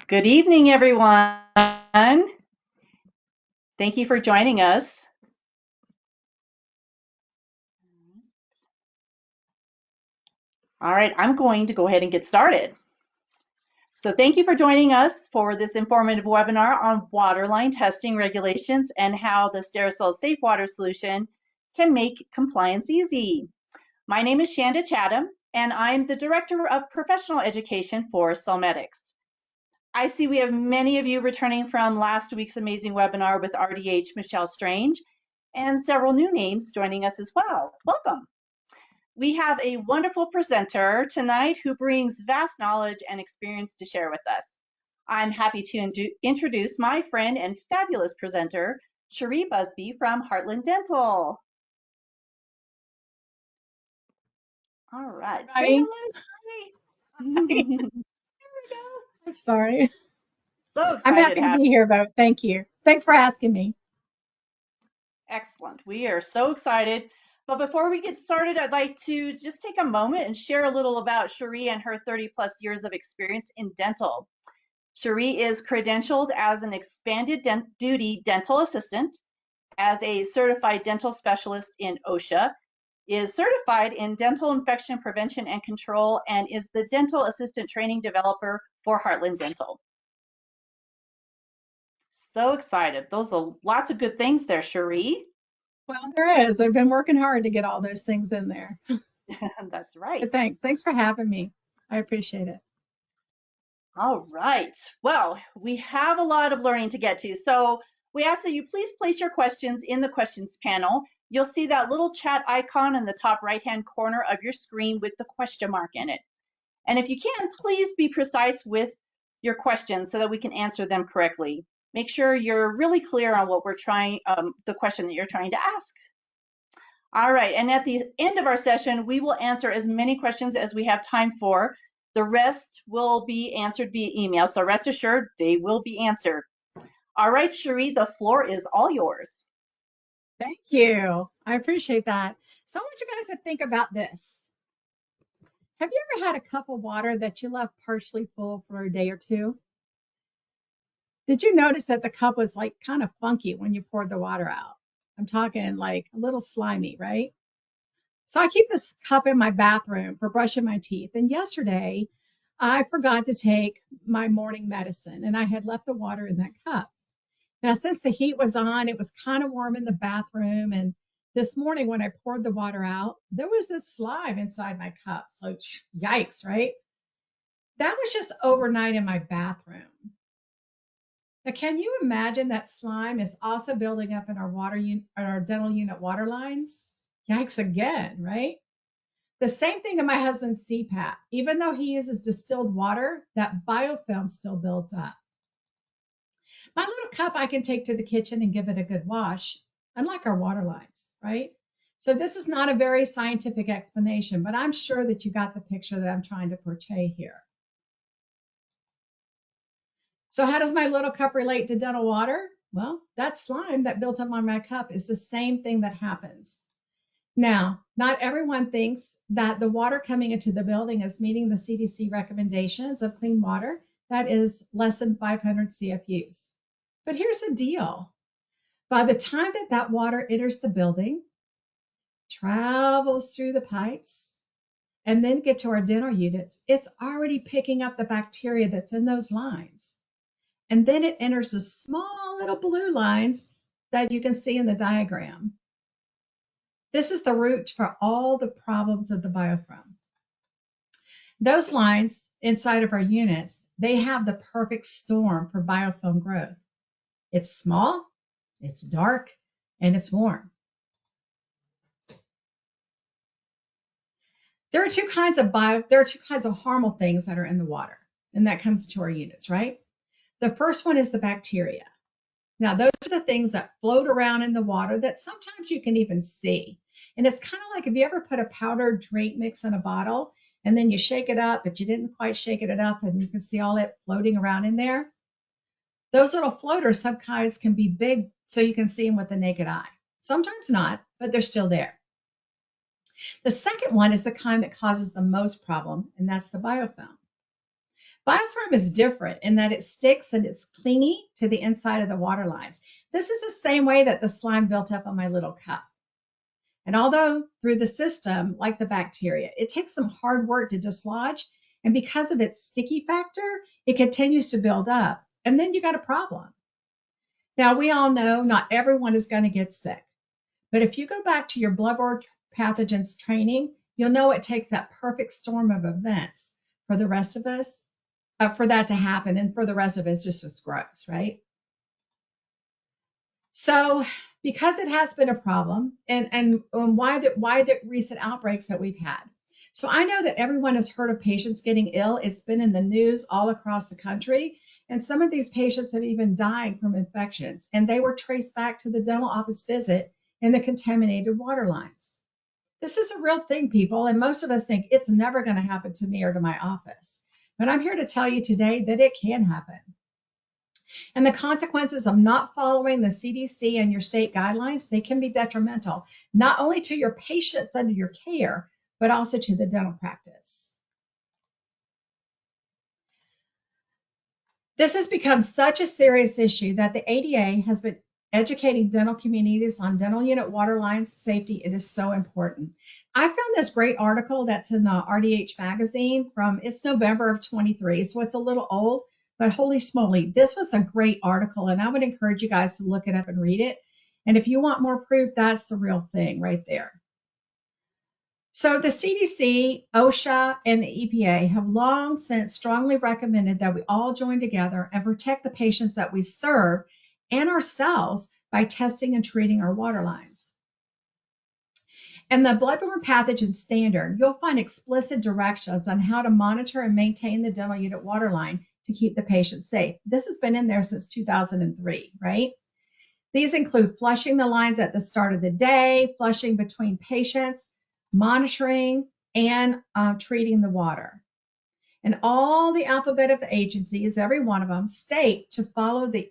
Good evening, everyone. Thank you for joining us. All right, I'm going to go ahead and get started. So thank you for joining us for this informative webinar on waterline testing regulations and how the Sterisil Safe Water Solution can make compliance easy. My name is Shanda Chatham, and I'm the Director of Professional Education for Solmedics. I see we have many of you returning from last week's amazing webinar with RDH Michelle Strange, and several new names joining us as well. Welcome. We have a wonderful presenter tonight who brings vast knowledge and experience to share with us. I'm happy to introduce my friend and fabulous presenter, Sherrie Busby from Heartland Dental. All right, Hi. say hello, Sherrie. There we go. I'm sorry. So I'm excited happy to to have be here, though. Thank you. Thanks for asking me. Excellent. We are so excited. But before we get started, I'd like to just take a moment and share a little about Sherrie and her 30 plus years of experience in dental. Sherrie is credentialed as an expanded duty dental assistant, as a certified dental specialist in OSHA, is certified in dental infection prevention and control, and is the dental assistant training developer for Heartland Dental. So excited. Those are lots of good things there, Sherrie. Well, there is. I've been working hard to get all those things in there. That's right. But thanks. Thanks for having me. I appreciate it. All right. Well, we have a lot of learning to get to. So we ask that you please place your questions in the questions panel. You'll see that little chat icon in the top right-hand corner of your screen with the question mark in it. And if you can, please be precise with your questions so that we can answer them correctly. Make sure you're really clear on what we're trying, the question that you're trying to ask. All right, and at the end of our session, we will answer as many questions as we have time for. The rest will be answered via email, so rest assured they will be answered. All right, Sherrie, the floor is all yours. Thank you. I appreciate that. So I want you guys to think about this. Have you ever had a cup of water that you left partially full for a day or two? Did you notice that the cup was like kind of funky when you poured the water out? I'm talking like a little slimy, right? So I keep this cup in my bathroom for brushing my teeth. And yesterday, I forgot to take my morning medicine and I had left the water in that cup. Now, since the heat was on, it was kind of warm in the bathroom. And this morning, when I poured the water out, there was this slime inside my cup. So, yikes, right? That was just overnight in my bathroom. Now, can you imagine that slime is also building up in our dental unit water lines? Yikes again, right? The same thing in my husband's CPAP. Even though he uses distilled water, that biofilm still builds up. My little cup I can take to the kitchen and give it a good wash, unlike our water lines, right? So this is not a very scientific explanation, but I'm sure that you got the picture that I'm trying to portray here. So how does my little cup relate to dental water? Well, that slime that built up on my cup is the same thing that happens. Now, not everyone thinks that the water coming into the building is meeting the CDC recommendations of clean water that is less than 500 CFUs. But here's the deal. By the time that water enters the building, travels through the pipes, and then get to our dental units, it's already picking up the bacteria that's in those lines. And then it enters the small little blue lines that you can see in the diagram. This is the root for all the problems of the biofilm. Those lines inside of our units, they have the perfect storm for biofilm growth. It's small, it's dark, and it's warm. There are two kinds of harmful things that are in the water, and that comes to our units, right? The first one is the bacteria. Now, those are the things that float around in the water that sometimes you can even see. And it's kind of like if you ever put a powdered drink mix in a bottle and then you shake it up, but you didn't quite shake it up and you can see all it floating around in there. Those little floaters sometimes can be big so you can see them with the naked eye. Sometimes not, but they're still there. The second one is the kind that causes the most problem, and that's the biofilm. Biofilm is different in that it sticks and it's clingy to the inside of the water lines. This is the same way that the slime built up on my little cup. And although through the system, like the bacteria, it takes some hard work to dislodge, and because of its sticky factor, it continues to build up. And then you got a problem. Now, we all know not everyone is going to get sick. But if you go back to your bloodborne pathogens training, you'll know it takes that perfect storm of events for the rest of us, for that to happen, and for the rest of us just as gross, right? So because it has been a problem, and why the recent outbreaks that we've had. So I know that everyone has heard of patients getting ill. It's been in the news all across the country. And some of these patients have even died from infections, and they were traced back to the dental office visit and the contaminated water lines. This is a real thing, people, and most of us think it's never going to happen to me or to my office. But I'm here to tell you today that it can happen. And the consequences of not following the CDC and your state guidelines, they can be detrimental, not only to your patients under your care, but also to the dental practice. This has become such a serious issue that the ADA has been educating dental communities on dental unit water line safety. It is so important. I found this great article that's in the RDH magazine it's November of 23, so it's a little old, but holy smoly, this was a great article, and I would encourage you guys to look it up and read it. And if you want more proof, that's the real thing right there. So the CDC, OSHA, and the EPA have long since strongly recommended that we all join together and protect the patients that we serve and ourselves by testing and treating our water lines. And the bloodborne pathogen standard, you'll find explicit directions on how to monitor and maintain the dental unit water line to keep the patient safe. This has been in there since 2003, right? These include flushing the lines at the start of the day, flushing between patients, monitoring, and treating the water. And all the alphabet of the agencies, every one of them, state to follow the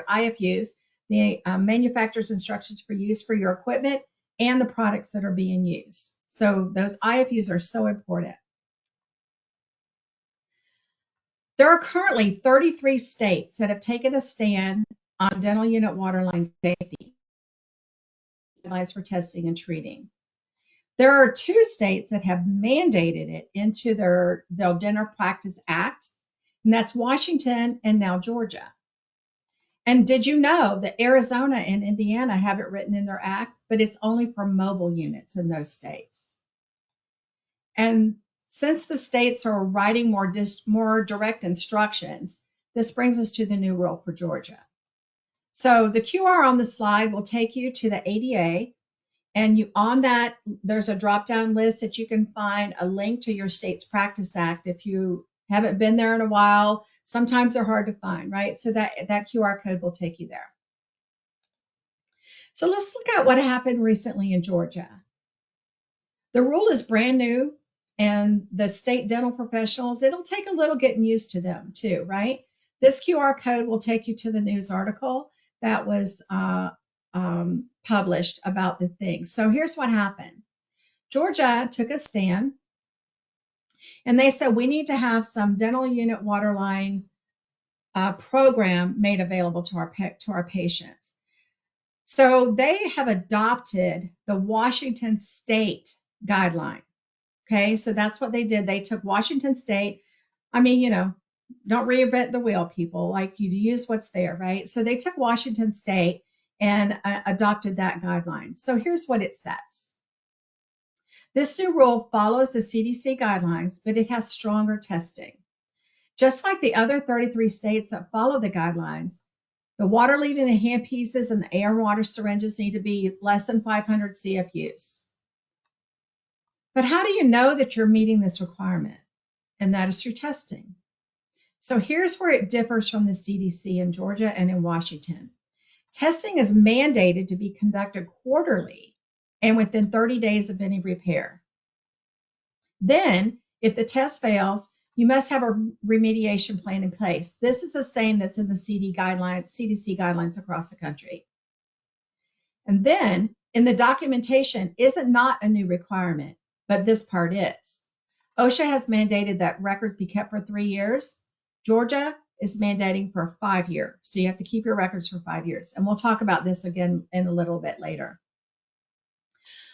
IFUs, the manufacturer's instructions for use for your equipment and the products that are being used. So those IFUs are so important. There are currently 33 states that have taken a stand on dental unit waterline safety guidelines for testing and treating. There are 2 states that have mandated it into their Dental Practice Act, and that's Washington and now Georgia. And did you know that Arizona and Indiana have it written in their act, but it's only for mobile units in those states. And since the states are writing more direct instructions, this brings us to the new rule for Georgia. So the QR on the slide will take you to the ADA, and on that, there's a drop-down list that you can find a link to your state's Practice Act. If you haven't been there in a while, sometimes they're hard to find, right? So that QR code will take you there. So let's look at what happened recently in Georgia. The rule is brand new, and the state dental professionals, it'll take a little getting used to them too, right? This QR code will take you to the news article that was published about the thing. So here's what happened. Georgia took a stand, and they said we need to have some dental unit waterline program made available to our patients. So they have adopted the Washington State guideline. Okay, so that's what they did. They took Washington State. I mean, don't reinvent the wheel, people. Like, you use what's there, right? So they took Washington State and adopted that guideline. So here's what it says. This new rule follows the CDC guidelines, but it has stronger testing. Just like the other 33 states that follow the guidelines, the water leaving the handpieces and the air water syringes need to be less than 500 CFUs. But how do you know that you're meeting this requirement? And that is through testing. So here's where it differs from the CDC in Georgia and in Washington. Testing is mandated to be conducted quarterly and within 30 days of any repair. Then, if the test fails, you must have a remediation plan in place. This is the same that's in the CDC guidelines across the country. And then, in the documentation, isn't not a new requirement, but this part is. OSHA has mandated that records be kept for 3 years. Georgia is mandating for 5 years. So you have to keep your records for 5 years. And we'll talk about this again in a little bit later.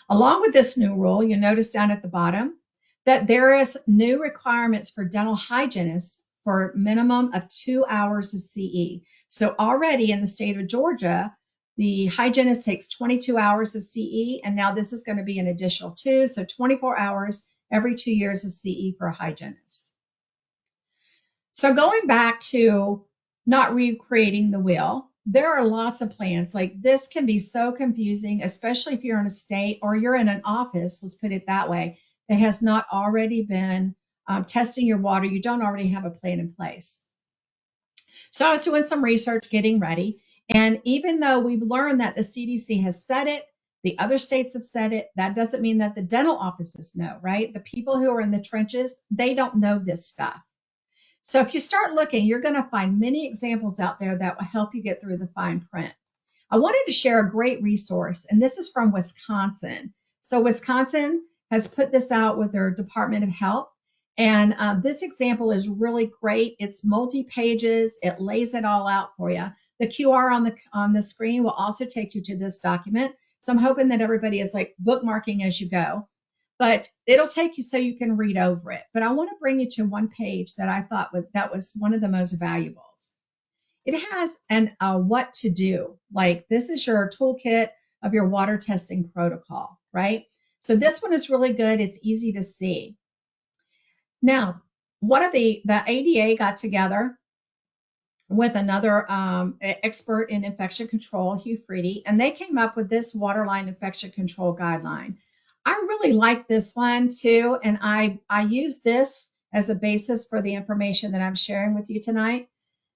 Along with this new rule, you'll notice down at the bottom that there is new requirements for dental hygienists for a minimum of 2 hours of CE. So already in the state of Georgia, the hygienist takes 22 hours of CE, and now this is going to be an additional 2, so 24 hours every 2 years of CE for a hygienist. So going back to not recreating the wheel, there are lots of plans. Like this can be so confusing, especially if you're in a state or you're in an office, let's put it that way, that has not already been testing your water. You don't already have a plan in place. So I was doing some research, getting ready. And even though we've learned that the CDC has said it, the other states have said it, that doesn't mean that the dental offices know, right? The people who are in the trenches, they don't know this stuff. So if you start looking, you're going to find many examples out there that will help you get through the fine print. I wanted to share a great resource, and this is from Wisconsin. So Wisconsin has put this out with their Department of Health, and this example is really great. It's multi-pages. It lays it all out for you. The QR on the screen will also take you to this document. So I'm hoping that everybody is like bookmarking as you go. But it'll take you so you can read over it. But I want to bring you to one page that I thought that was one of the most valuables. It has an what to do. Like this is your toolkit of your water testing protocol, right? So this one is really good. It's easy to see. Now, the ADA got together with another expert in infection control, Hugh Freedy, and they came up with this Waterline infection control guideline. I really like this one too, and I use this as a basis for the information that I'm sharing with you tonight.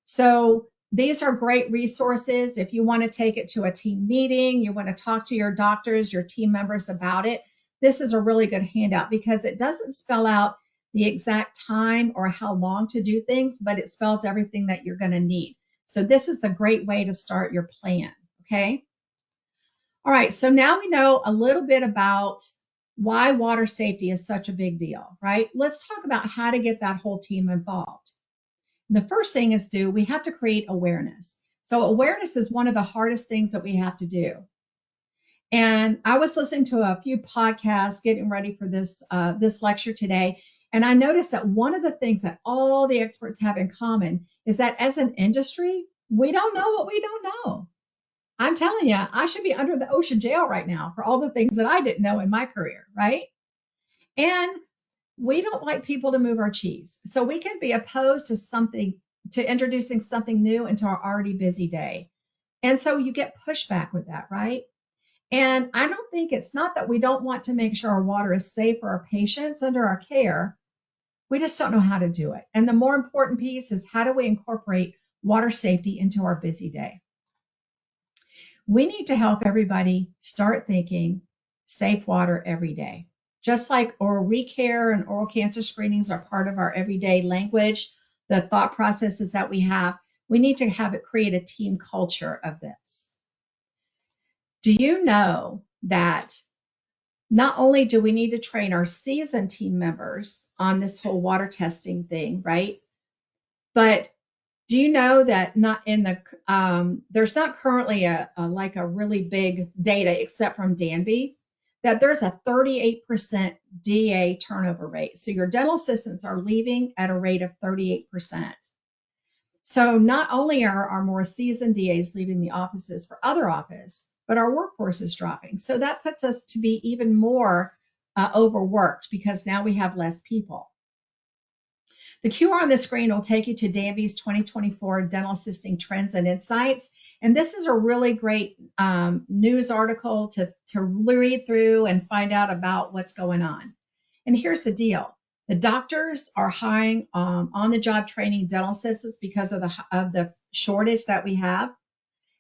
So these are great resources. If you want to take it to a team meeting, you want to talk to your doctors, your team members about it, this is a really good handout because it doesn't spell out the exact time or how long to do things, but it spells everything that you're going to need. So this is the great way to start your plan, okay? All right, so now we know a little bit about why water safety is such a big deal, right? Let's talk about how to get that whole team involved. The first thing is we have to create awareness. So awareness is one of the hardest things that we have to do. And I was listening to a few podcasts getting ready for this lecture today, and I noticed that one of the things that all the experts have in common is that as an industry, we don't know what we don't know. I'm telling you, I should be under the OSHA jail right now for all the things that I didn't know in my career, right? And we don't like people to move our cheese. So we can be opposed to introducing something new into our already busy day. And so you get pushback with that, right? And I don't think it's not that we don't want to make sure our water is safe for our patients under our care. We just don't know how to do it. And the more important piece is how do we incorporate water safety into our busy day? We need to help everybody start thinking safe water every day. Just like oral recare and oral cancer screenings are part of our everyday language, the thought processes that we have, we need to have it create a team culture of this. Do you know that not only do we need to train our seasoned team members on this whole water testing thing, right? But do you know that there's not currently a really big data except from Danby, that there's a 38% DA turnover rate. So your dental assistants are leaving at a rate of 38%. So not only are our more seasoned DAs leaving the offices for other office, but our workforce is dropping. So that puts us to be even more overworked because now we have less people. The QR on the screen will take you to Danby's 2024 Dental Assisting Trends and Insights. And this is a really great news article to read through and find out about what's going on. And here's the deal. The doctors are hiring on-the-job training dental assistants because of the shortage that we have.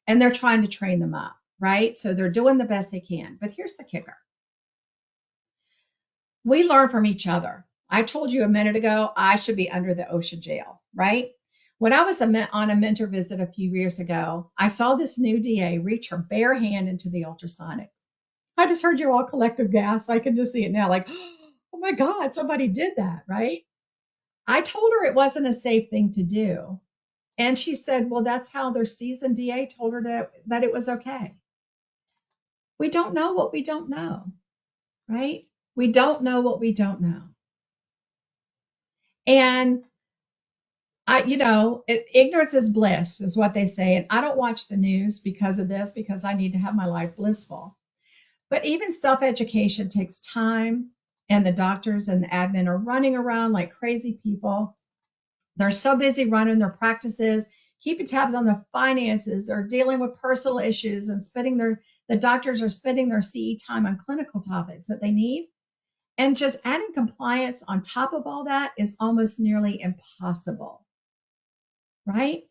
And they're trying to train them up, right? So they're doing the best they can. But here's the kicker. We learn from each other. I told you a minute ago, I should be under the OSHA jail, right? When I was on a mentor visit a few years ago, I saw this new DA reach her bare hand into the ultrasonic. I just heard your all collective gasp. I can just see it now, like, oh my God, somebody did that, right? I told her it wasn't a safe thing to do. And she said, well, that's how their seasoned DA told her that it was okay. We don't know what we don't know, right? We don't know what we don't know. And ignorance is bliss, is what they say. And I don't watch the news because of this, because I need to have my life blissful. But even self-education takes time, and the doctors and the admin are running around like crazy people. They're so busy running their practices, keeping tabs on the finances. They're dealing with personal issues and the doctors are spending their CE time on clinical topics that they need. And just adding compliance on top of all that is almost nearly impossible, right?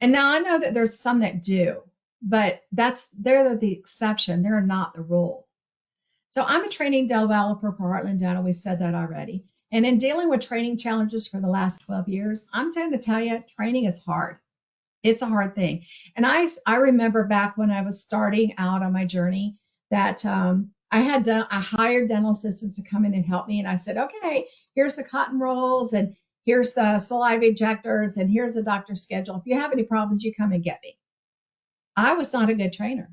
And now I know that there's some that do, but they're the exception. They're not the rule. So I'm a training developer for Heartland Dental. We said that already. And in dealing with training challenges for the last 12 years, I'm trying to tell you, training is hard. It's a hard thing. And I remember back when I was starting out on my journey that I hired dental assistants to come in and help me. And I said, okay, here's the cotton rolls and here's the saliva ejectors and here's the doctor's schedule. If you have any problems, you come and get me. I was not a good trainer,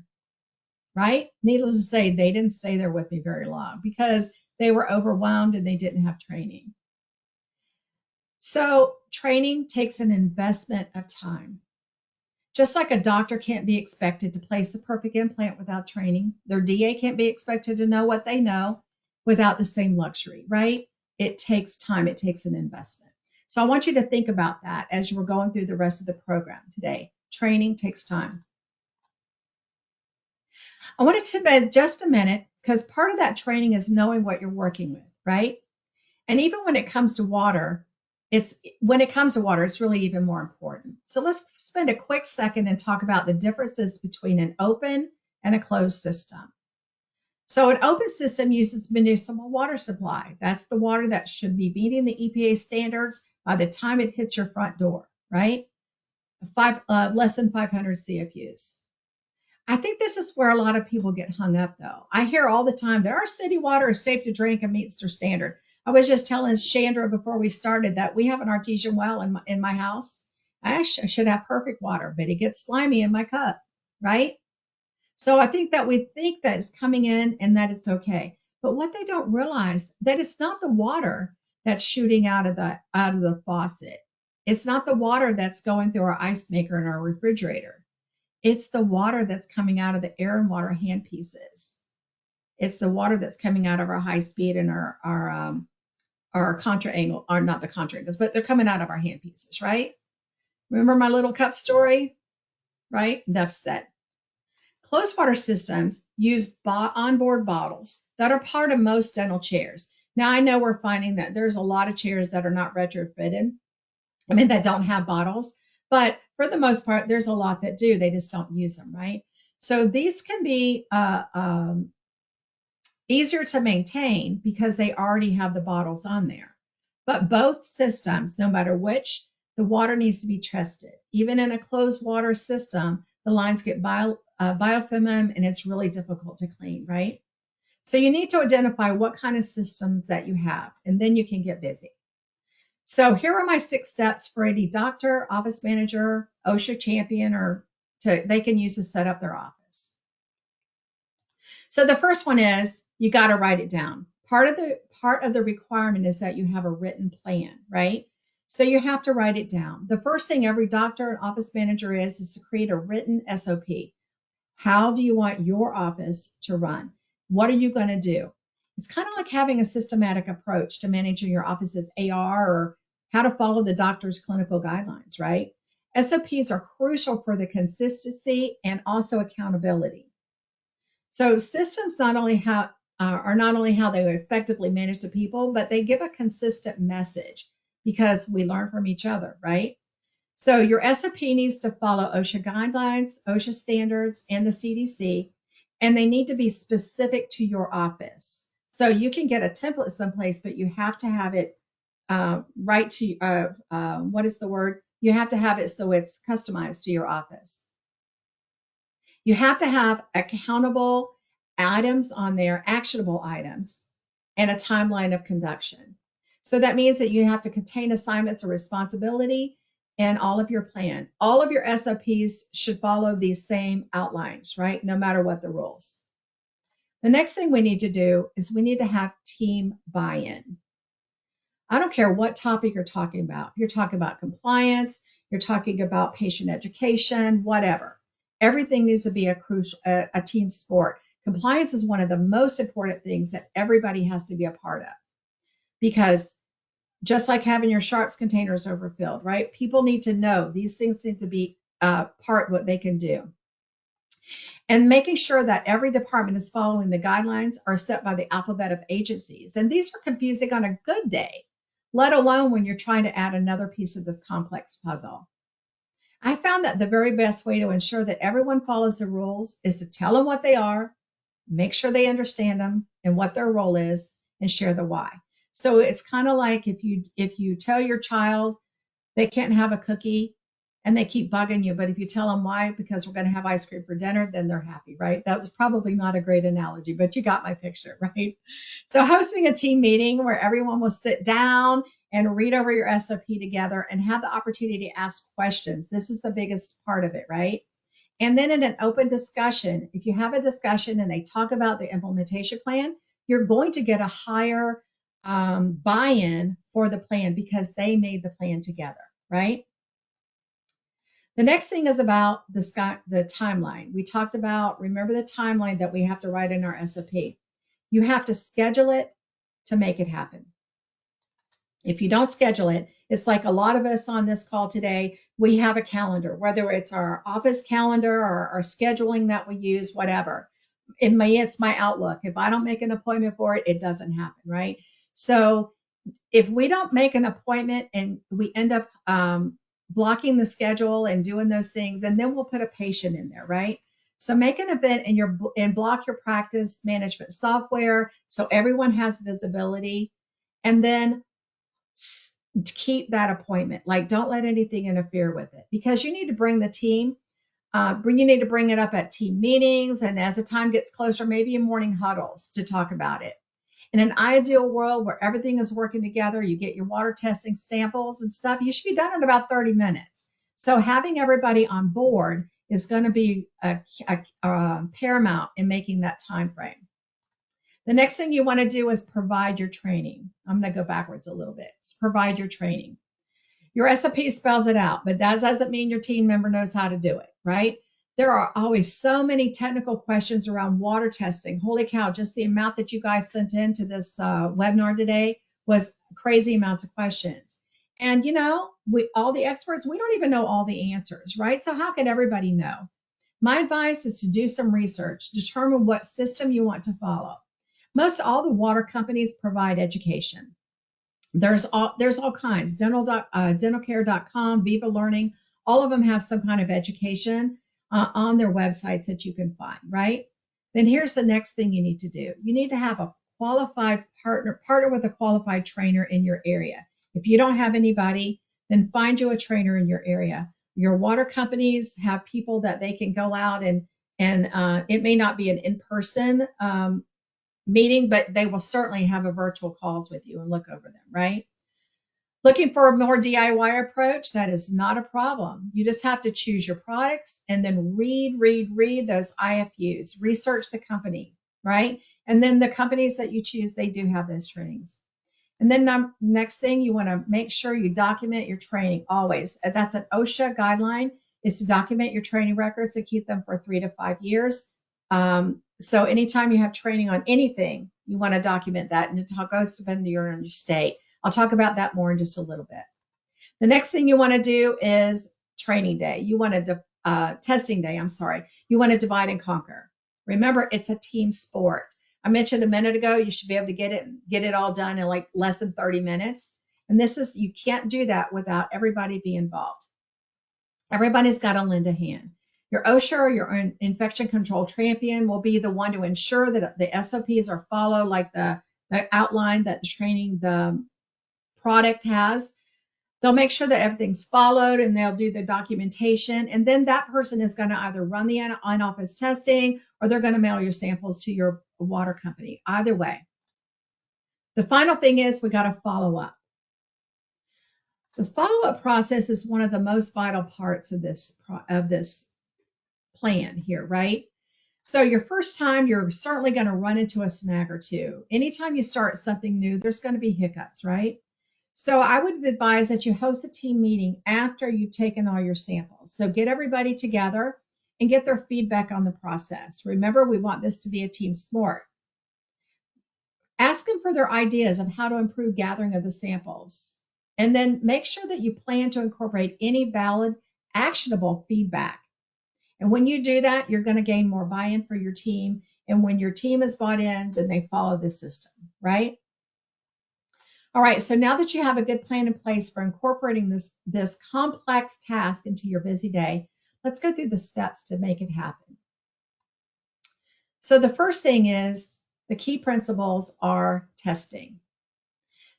right? Needless to say, they didn't stay there with me very long because they were overwhelmed and they didn't have training. So training takes an investment of time. Just like a doctor can't be expected to place a perfect implant without training, their DA can't be expected to know what they know without the same luxury, right? It takes time, it takes an investment. So I want you to think about that as we're going through the rest of the program today. Training takes time. I want to spend just a minute because part of that training is knowing what you're working with, right? And even when it comes to water, it's really even more important. So let's spend a quick second and talk about the differences between an open and a closed system. So an open system uses municipal water supply. That's the water that should be meeting the EPA standards by the time it hits your front door, right? Less than 500 CFUs. I think this is where a lot of people get hung up, though. I hear all the time that our city water is safe to drink and meets their standard. I was just telling Chandra before we started that we have an artesian well in my house. I should have perfect water, but it gets slimy in my cup, right? So I think that we think that it's coming in and that it's okay. But what they don't realize that it's not the water that's shooting out of the faucet. It's not the water that's going through our ice maker and our refrigerator. It's the water that's coming out of the air and water handpieces. It's the water that's coming out of our high speed and our contra angle, or not the contra angles, but they're coming out of our handpieces, right? Remember my little cup story, right? Enough said. Closed water systems use onboard bottles that are part of most dental chairs. Now I know we're finding that there's a lot of chairs that are not retrofitted. That don't have bottles, but for the most part, there's a lot that do. They just don't use them, right? So these can be easier to maintain because they already have the bottles on there. But both systems, no matter which, the water needs to be tested. Even in a closed water system, the lines get biofilm and it's really difficult to clean, right? So you need to identify what kind of systems that you have, and then you can get busy. So here are my 6 steps for any doctor, office manager, OSHA champion, they can use to set up their office. So the first one is you got to write it down. Part of the requirement is that you have a written plan, right? So you have to write it down. The first thing every doctor and office manager is to create a written SOP. How do you want your office to run? What are you going to do? It's kind of like having a systematic approach to managing your office's AR or how to follow the doctor's clinical guidelines, right? SOPs are crucial for the consistency and also accountability. So systems are not only how they effectively manage the people, but they give a consistent message because we learn from each other, right? So your SOP needs to follow OSHA guidelines, OSHA standards, and the CDC, and they need to be specific to your office. So you can get a template someplace, but you have to have it You have to have it so it's customized to your office. You have to have accountable items on there, actionable items. and a timeline of conduction. So that means that you have to contain assignments of responsibility and all of your plan. All of your SOPs should follow these same outlines, right? No matter what the rules. The next thing we need to do is we need to have team buy-in. I don't care what topic you're talking about. You're talking about compliance, you're talking about patient education, whatever. Everything needs to be a team sport. Compliance is one of the most important things that everybody has to be a part of, because just like having your sharps containers overfilled, right? People need to know these things need to be part of what they can do. And making sure that every department is following the guidelines are set by the alphabet of agencies. And these are confusing on a good day, let alone when you're trying to add another piece of this complex puzzle. I found that the very best way to ensure that everyone follows the rules is to tell them what they are, make sure they understand them and what their role is, and share the why. So it's kind of like if you tell your child they can't have a cookie and they keep bugging you, but if you tell them why, because we're going to have ice cream for dinner, then they're happy, right? That was probably not a great analogy, but you got my picture, right? So hosting a team meeting where everyone will sit down and read over your SOP together and have the opportunity to ask questions. This is the biggest part of it, right? And then in an open discussion, if you have a discussion and they talk about the implementation plan, you're going to get a higher buy-in for the plan because they made the plan together, right? The next thing is about the timeline. We talked about, remember the timeline that we have to write in our SOP. You have to schedule it to make it happen. If you don't schedule it, it's like a lot of us on this call today, we have a calendar, whether it's our office calendar or our scheduling that we use, whatever. It's my Outlook. If I don't make an appointment for it, it doesn't happen, right? So if we don't make an appointment and we end up blocking the schedule and doing those things, and then we'll put a patient in there, right? So make an event and block your practice management software so everyone has visibility, and then keep that appointment. Like, don't let anything interfere with it, because you need to bring the team. You need to bring it up at team meetings, and as the time gets closer, maybe in morning huddles to talk about it. In an ideal world where everything is working together, you get your water testing samples and stuff, you should be done in about 30 minutes. So having everybody on board is going to be paramount in making that time frame. The next thing you want to do is provide your training. I'm going to go backwards a little bit. It's provide your training. Your SOP spells it out, but that doesn't mean your team member knows how to do it, right? There are always so many technical questions around water testing. Holy cow, just the amount that you guys sent into this webinar today was crazy amounts of questions. And all the experts, we don't even know all the answers, right? So how can everybody know? My advice is to do some research, determine what system you want to follow. Most all the water companies provide education. There's all kinds, dentalcare.com, Viva Learning, all of them have some kind of education on their websites that you can find, right? Then here's the next thing you need to do. You need to have a qualified partner with a qualified trainer in your area. If you don't have anybody, then find you a trainer in your area. Your water companies have people that they can go out and it may not be an in-person meeting, but they will certainly have a virtual calls with you and look over them, right? Looking for a more DIY approach, that is not a problem. You just have to choose your products and then read those IFUs, research the company, right? And then the companies that you choose, they do have those trainings. And then next thing, you want to make sure you document your training always. That's an OSHA guideline, is to document your training records to keep them for 3 to 5 years. So anytime you have training on anything, you want to document that, and it goes depending on your state. I'll talk about that more in just a little bit. The next thing you want to do is training day. You want to testing day. I'm sorry. You want to divide and conquer. Remember, it's a team sport. I mentioned a minute ago, you should be able to get it all done in like less than 30 minutes. And you can't do that without everybody being involved. Everybody's got to lend a hand. Your OSHA or your infection control champion will be the one to ensure that the SOPs are followed, like the outline that the training, the product has. They'll make sure that everything's followed, and they'll do the documentation. And then that person is going to either run the in-office testing, or they're going to mail your samples to your water company. Either way. The final thing is we got to follow up. The follow-up process is one of the most vital parts of this plan here, right? So your first time, you're certainly going to run into a snag or two. Anytime you start something new, there's going to be hiccups, right? So I would advise that you host a team meeting after you've taken all your samples. So get everybody together and get their feedback on the process. Remember, we want this to be a team sport. Ask them for their ideas of how to improve gathering of the samples. And then make sure that you plan to incorporate any valid, actionable feedback. And when you do that, you're going to gain more buy-in for your team. And when your team is bought in, then they follow the system, right? All right, so now that you have a good plan in place for incorporating this complex task into your busy day, let's go through the steps to make it happen. So the first thing is the key principles are testing.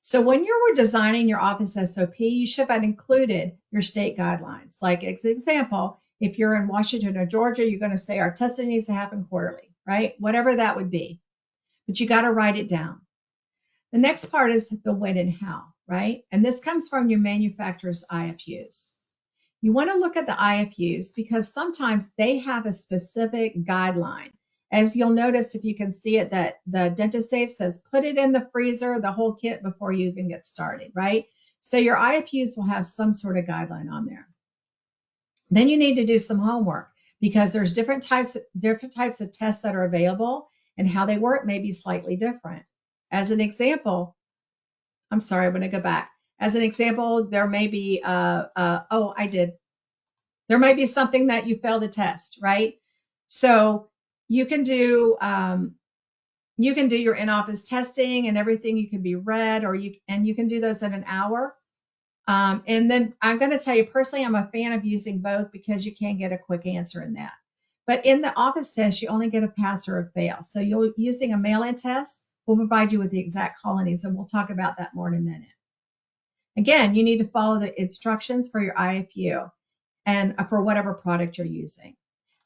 So when you were designing your office SOP, you should have included your state guidelines. Like as an example, if you're in Washington or Georgia, you're going to say our testing needs to happen quarterly, right? Whatever that would be. But you got to write it down. The next part is the when and how, right? And this comes from your manufacturer's IFUs. You want to look at the IFUs because sometimes they have a specific guideline. As you'll notice, if you can see it, that the DentaSafe says, put it in the freezer, the whole kit before you even get started, right? So your IFUs will have some sort of guideline on there. Then you need to do some homework because there's different types of tests that are available and how they work may be slightly different. As an example, I'm sorry, I'm going to go back. As an example, there may be, there might be something that you failed to test, right? So you can do your in-office testing and everything. You can be read, or you can do those in an hour. And then I'm going to tell you personally, I'm a fan of using both because you can get a quick answer in that. But in the office test, you only get a pass or a fail. So using a mail-in test will provide you with the exact colonies, and we'll talk about that more in a minute. Again, you need to follow the instructions for your IFU and for whatever product you're using.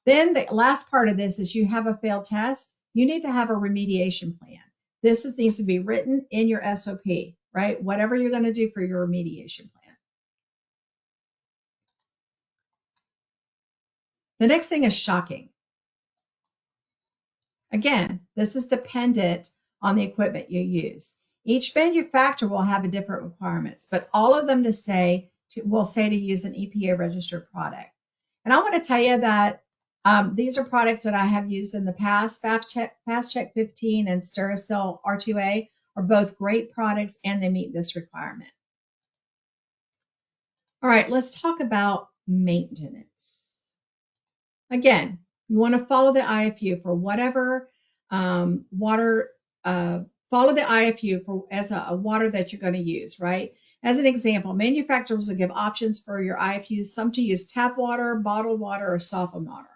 Then the last part of this is you have a failed test. You need to have a remediation plan. This needs to be written in your SOP, right? Whatever you're going to do for your remediation plan. The next thing is shocking. Again, this is dependent on the equipment you use. Each manufacturer will have a different requirements, but all of them will say to use an EPA registered product. And I want to tell you that these are products that I have used in the past. Fast Check 15 and Sterisil R2A are both great products and they meet this requirement. All right, let's talk about maintenance. Again, you want to follow the IFU for whatever water, follow the IFU for as a water that you're going to use, right? As an example, manufacturers will give options for your IFUs, some to use tap water, bottled water, or softened water.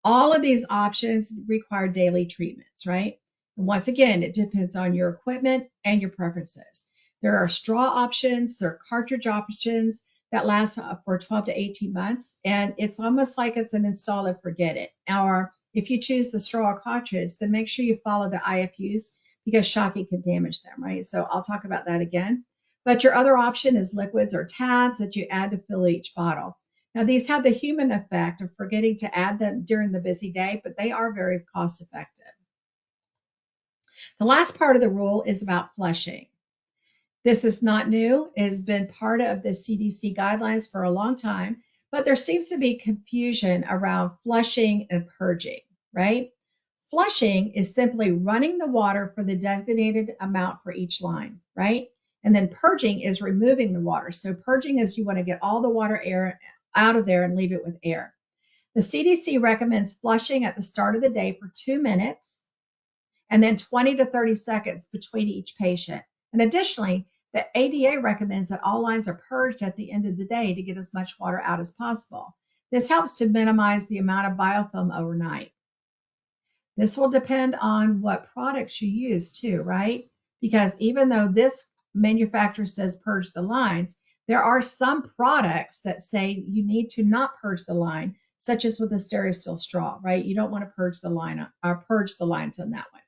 All of these options require daily treatments, right? And once again, it depends on your equipment and your preferences. There are straw options, there are cartridge options that last for 12 to 18 months. And it's almost like it's an install and forget it. Or if you choose the straw or cartridge, then make sure you follow the IFUs because shocking can damage them, right? So I'll talk about that again. But your other option is liquids or tabs that you add to fill each bottle. Now, these have the human effect of forgetting to add them during the busy day, but they are very cost effective. The last part of the rule is about flushing. This is not new. It has been part of the CDC guidelines for a long time, but there seems to be confusion around flushing and purging, right? Flushing is simply running the water for the designated amount for each line, right? And then purging is removing the water. So purging is you want to get all the water air out of there and leave it with air. The CDC recommends flushing at the start of the day for 2 minutes and then 20 to 30 seconds between each patient. And additionally, the ADA recommends that all lines are purged at the end of the day to get as much water out as possible. This helps to minimize the amount of biofilm overnight. This will depend on what products you use too, right? Because even though this manufacturer says purge the lines, there are some products that say you need to not purge the line, such as with the Sterisil straw, right? You don't want to purge the line or purge the lines on that one.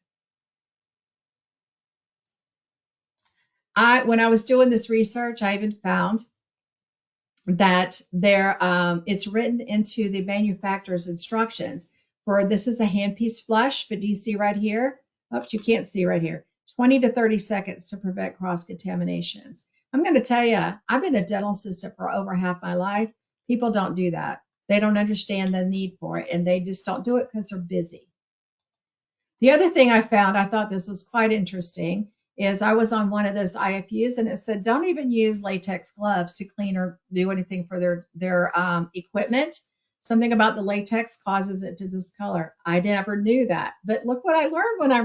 When I was doing this research, I even found that it's written into the manufacturer's instructions for this is a handpiece flush, but do you see right here? Oh, you can't see right here. 20 to 30 seconds to prevent cross contaminations. I'm going to tell you, I've been a dental assistant for over half my life. People don't do that. They don't understand the need for it, and they just don't do it because they're busy. The other thing I found, I thought this was quite interesting, is I was on one of those IFUs and it said, don't even use latex gloves to clean or do anything for their equipment. Something about the latex causes it to discolor. I never knew that, but look what I learned when I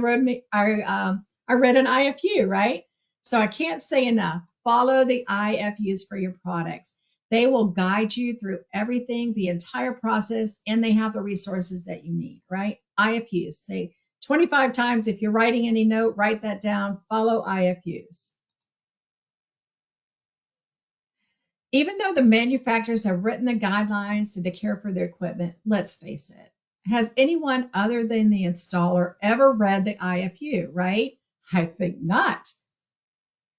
read an IFU, right? So I can't say enough. Follow the IFUs for your products. They will guide you through everything, the entire process, and they have the resources that you need, right? IFUs. Say 25 times. If you're writing any note, write that down. Follow IFUs. Even though the manufacturers have written the guidelines to the care for their equipment, let's face it, has anyone other than the installer ever read the IFU, right? I think not.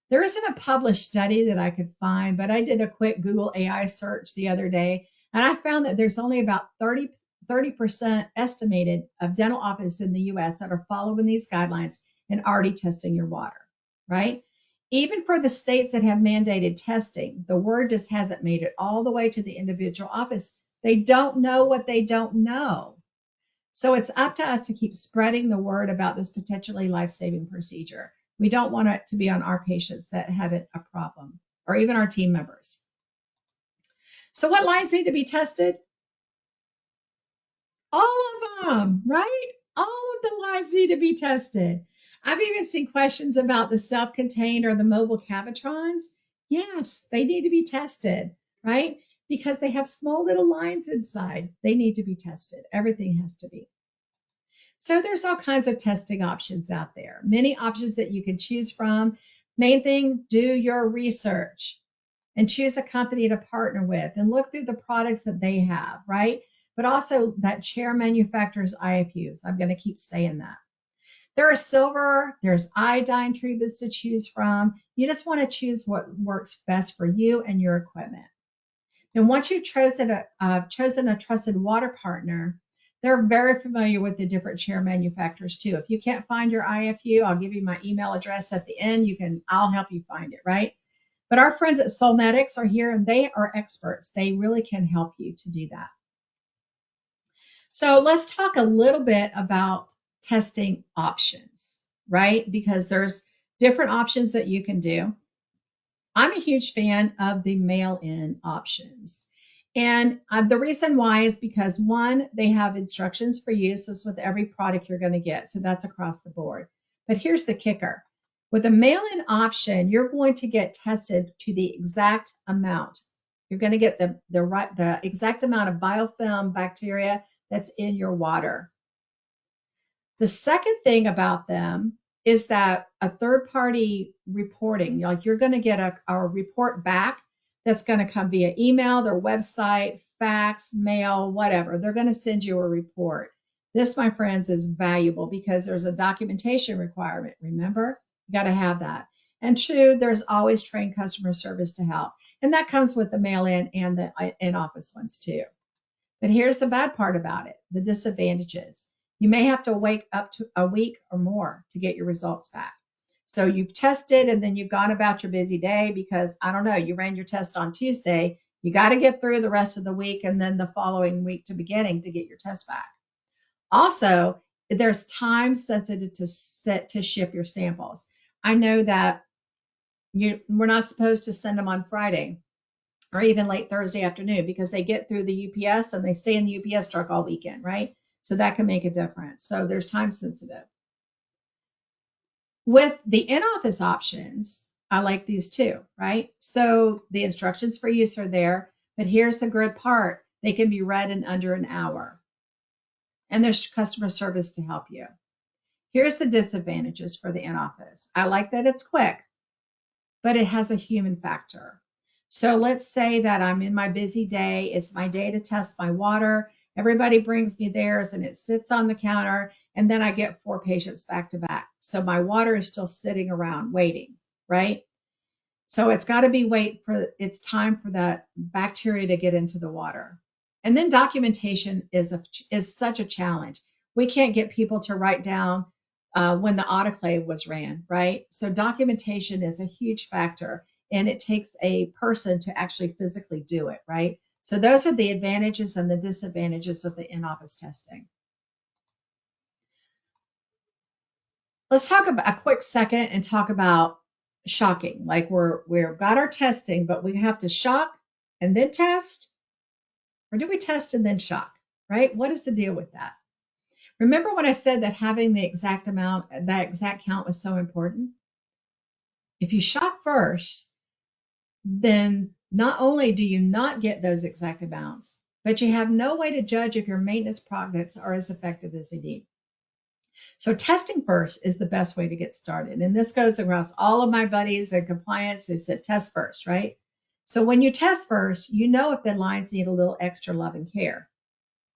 There isn't a published study that I could find, but I did a quick Google AI search the other day, and I found that there's only about 30% estimated of dental offices in the US that are following these guidelines and already testing your water, right? Even for the states that have mandated testing, the word just hasn't made it all the way to the individual office. They don't know what they don't know. So it's up to us to keep spreading the word about this potentially life-saving procedure. We don't want it to be on our patients that have it a problem, or even our team members. So what lines need to be tested? All of them, right? All of the lines need to be tested. I've even seen questions about the self-contained or the mobile cavitrons. Yes, they need to be tested, right? Because they have small little lines inside. They need to be tested. Everything has to be. So there's all kinds of testing options out there, many options that you can choose from. Main thing, do your research and choose a company to partner with and look through the products that they have, right? But also that chair manufacturer's IFUs. I'm going to keep saying that. There are silver, there's iodine treatments to choose from. You just want to choose what works best for you and your equipment. And once you've chosen a trusted water partner, they're very familiar with the different chair manufacturers too. If you can't find your IFU, I'll give you my email address at the end. I'll help you find it, right? But our friends at Solmetics are here and they are experts. They really can help you to do that. So let's talk a little bit about testing options, right? Because there's different options that you can do. I'm a huge fan of the mail-in options. And the reason why is because one, they have instructions for use. This is with every product you're going to get. So that's across the board. But here's the kicker. With a mail-in option, you're going to get tested to the exact amount. You're going to get the exact amount of biofilm bacteria that's in your water. The second thing about them is that a third-party reporting, like you're going to get a report back that's going to come via email, their website, fax, mail, whatever. They're going to send you a report. This, my friends, is valuable because there's a documentation requirement. Remember, you got to have that. And two, there's always trained customer service to help. And that comes with the mail-in and the in-office ones too. But here's the bad part about it, the disadvantages. You may have to wait up to a week or more to get your results back. So you've tested and then you've gone about your busy day because, I don't know, you ran your test on Tuesday. You got to get through the rest of the week and then the following week to beginning to get your test back. Also, there's time sensitive to ship your samples. I know that we're not supposed to send them on Friday or even late Thursday afternoon because they get through the UPS and they stay in the UPS truck all weekend, right? So that can make a difference. So there's time sensitive. With the in-office options, I like these too, right? So the instructions for use are there, but here's the good part. They can be read in under an hour. And there's customer service to help you. Here's the disadvantages for the in-office. I like that it's quick, but it has a human factor. So let's say that I'm in my busy day. It's my day to test my water. Everybody brings me theirs and it sits on the counter. And then I get 4 patients back to back. So my water is still sitting around waiting, right? So it's got to be it's time for that bacteria to get into the water. And then documentation is such a challenge. We can't get people to write down when the autoclave was ran, right? So documentation is a huge factor, and it takes a person to actually physically do it, right? So those are the advantages and the disadvantages of the in-office testing. Let's talk about a quick second and talk about shocking. Like we've got our testing, but we have to shock and then test, or do we test and then shock, right? What is the deal with that? Remember when I said that having the exact amount, that exact count was so important? If you shock first, then not only do you not get those exact amounts, but you have no way to judge if your maintenance products are as effective as they need. So testing first is the best way to get started. And this goes across all of my buddies in compliance. They said test first, right? So when you test first, you know if the lines need a little extra love and care.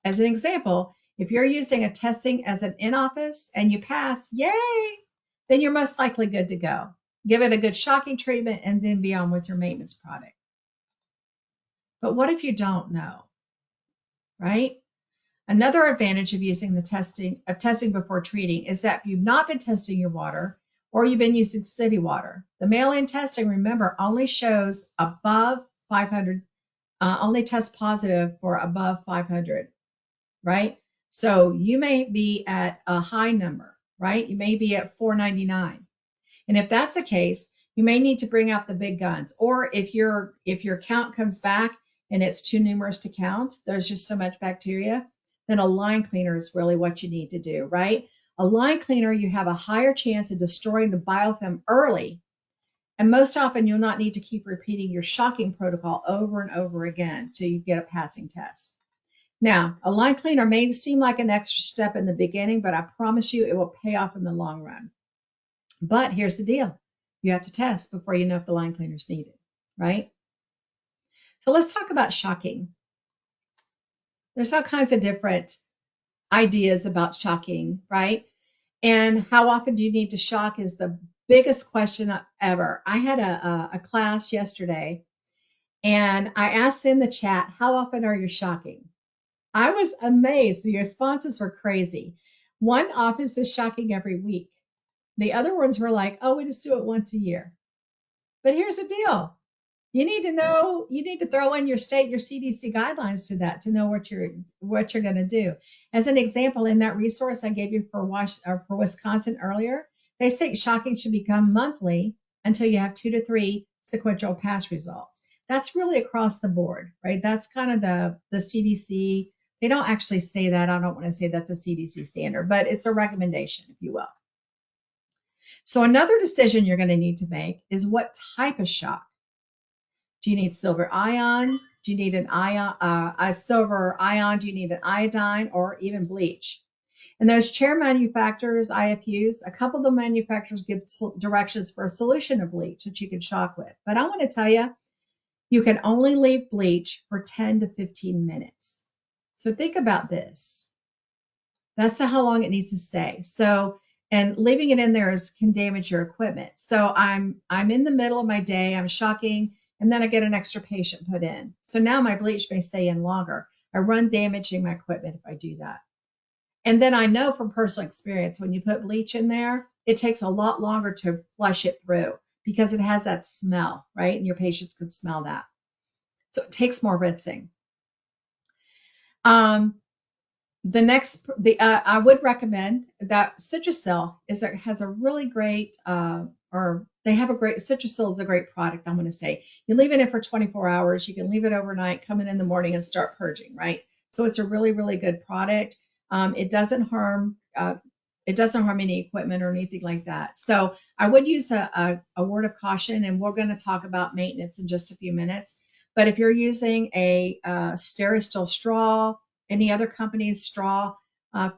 As an example, if you're using a testing as an in-office and you pass, yay, then you're most likely good to go. Give it a good shocking treatment and then be on with your maintenance product. But what if you don't know, right? Another advantage of using the testing before treating is that if you've not been testing your water or you've been using city water, the mail-in testing, remember, only shows above 500, only tests positive for above 500, right? So you may be at a high number, right? You may be at 499. And if that's the case, you may need to bring out the big guns. Or if your count comes back and it's too numerous to count, there's just so much bacteria, then a line cleaner is really what you need to do, right? A line cleaner, you have a higher chance of destroying the biofilm early. And most often you'll not need to keep repeating your shocking protocol over and over again till you get a passing test. Now, a line cleaner may seem like an extra step in the beginning, but I promise you it will pay off in the long run. But here's the deal. You have to test before you know if the line cleaner is needed, right? So let's talk about shocking. There's all kinds of different ideas about shocking, right? And how often do you need to shock is the biggest question ever. I had a class yesterday, and I asked in the chat, how often are you shocking? I was amazed. The responses were crazy. One office is shocking every week. The other ones were like, oh, we just do it once a year. But here's the deal. You need to know, you need to throw in your state, your CDC guidelines to that to know what you're going to do. As an example, in that resource I gave you for Wisconsin earlier, they say shocking should become monthly until you have 2 to 3 sequential pass results. That's really across the board, right? That's kind of the CDC. They don't actually say that. I don't want to say that's a CDC standard, but it's a recommendation, if you will. So another decision you're going to need to make is what type of shock. Do you need silver ion? Do you need a silver ion? Do you need an iodine or even bleach? And those chair manufacturers, IFUs, a couple of the manufacturers give directions for a solution of bleach that you can shock with. But I want to tell you, you can only leave bleach for 10 to 15 minutes. So think about this. That's how long it needs to stay. So, and leaving it in there can damage your equipment. So I'm in the middle of my day, I'm shocking, and then I get an extra patient put in. So now my bleach may stay in longer. I run damaging my equipment if I do that. And then I know from personal experience, when you put bleach in there, it takes a lot longer to flush it through because it has that smell, right? And your patients can smell that. So it takes more rinsing. I would recommend that Sterisil has a really great, Sterisil is a great product, I'm going to say. You leave it in for 24 hours. You can leave it overnight, come in the morning and start purging, right? So it's a really, really good product. It doesn't harm any equipment or anything like that. So I would use a word of caution, and we're going to talk about maintenance in just a few minutes. But if you're using a Sterisil straw, any other company's straw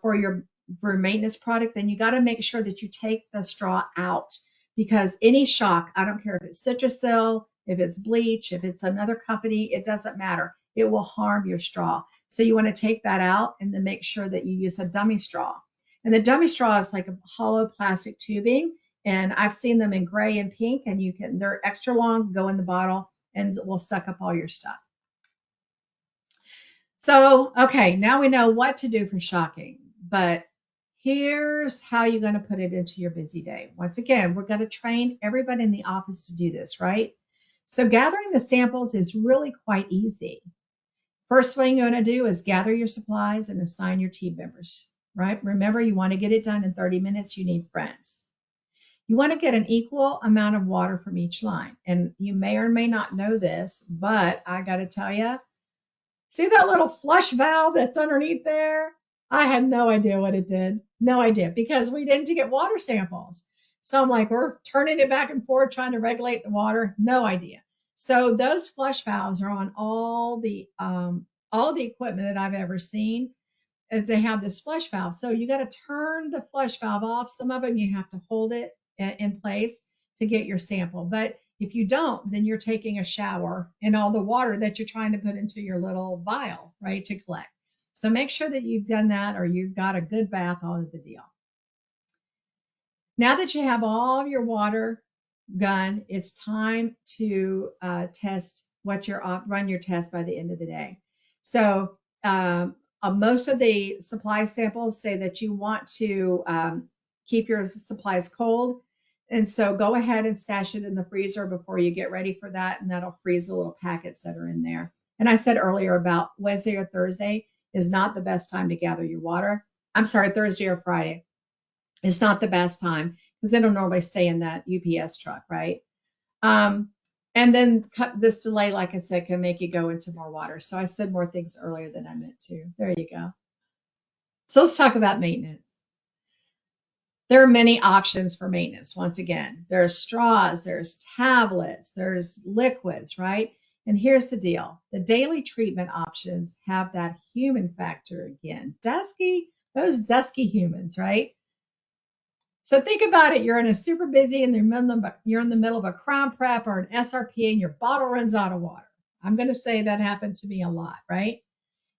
for your maintenance product, then you got to make sure that you take the straw out, because any shock, I don't care if it's Sterisil, if it's bleach, if it's another company, it doesn't matter. It will harm your straw. So you want to take that out and then make sure that you use a dummy straw. And the dummy straw is like a hollow plastic tubing, And I've seen them in gray and pink, and they're extra long, go in the bottle, and it will suck up all your stuff. So, okay, now we know what to do for shocking, but here's how you're going to put it into your busy day. Once again, we're going to train everybody in the office to do this, right? So gathering the samples is really quite easy. First thing you're going to do is gather your supplies and assign your team members, right? Remember, you want to get it done in 30 minutes. You need friends. You want to get an equal amount of water from each line. And you may or may not know this, but I got to tell you, see that little flush valve that's underneath there? I had no idea what it did. No idea, because we didn't get water samples. So I'm like, we're turning it back and forth, trying to regulate the water. No idea. So those flush valves are on all the equipment that I've ever seen. They have this flush valve. So you got to turn the flush valve off. Some of them you have to hold it in place to get your sample. But if you don't, then you're taking a shower in all the water that you're trying to put into your little vial, right, to collect. So make sure that you've done that or you've got a good bath out of the deal. Now that you have all of your water done, it's time to run your test by the end of the day. So most of the supply samples say that you want to keep your supplies cold. And so go ahead and stash it in the freezer before you get ready for that. And that'll freeze the little packets that are in there. And I said earlier about Wednesday or Thursday is not the best time to gather your water. I'm sorry, Thursday or Friday is not the best time because they don't normally stay in that UPS truck, right? And then this delay, like I said, can make you go into more water. So I said more things earlier than I meant to. There you go. So let's talk about maintenance. There are many options for maintenance. Once again, there's straws, there's tablets, there's liquids, right? And here's the deal. The daily treatment options have that human factor again. Those dusky humans, right? So think about it. You're in a super busy and you're in the middle of a crown prep or an SRP and your bottle runs out of water. I'm going to say that happened to me a lot, right?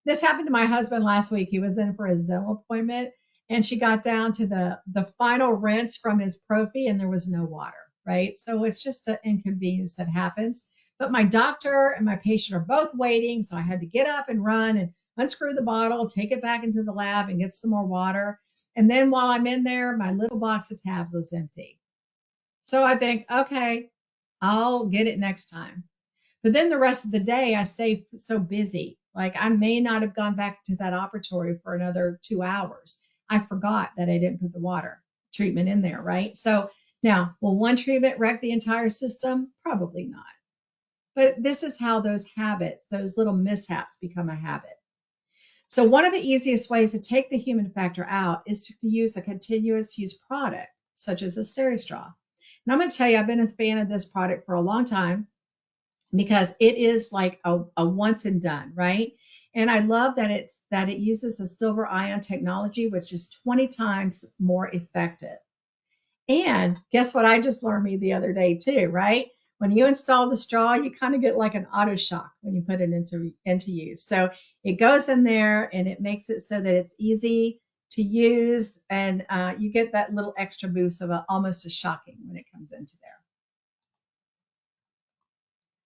This happened to my husband last week. He was in for his dental appointment and she got down to the final rinse from his prophy and there was no water, right? So it's just an inconvenience that happens. But my doctor and my patient are both waiting. So I had to get up and run and unscrew the bottle, take it back into the lab and get some more water. And then while I'm in there, my little box of tabs was empty. So I think, okay, I'll get it next time. But then the rest of the day, I stay so busy. Like I may not have gone back to that operatory for another 2 hours. I forgot that I didn't put the water treatment in there, right? So now, will one treatment wreck the entire system? Probably not. But this is how those habits, those little mishaps become a habit. So one of the easiest ways to take the human factor out is to use a continuous use product, such as a Sterisil. And I'm going to tell you, I've been a fan of this product for a long time because it is like a once and done, right? And I love that it uses a silver ion technology, which is 20 times more effective. And guess what I just learned the other day too, right? When you install the straw, you kind of get like an auto shock when you put it into use. So it goes in there and it makes it so that it's easy to use and you get that little extra boost of almost a shocking when it comes into there.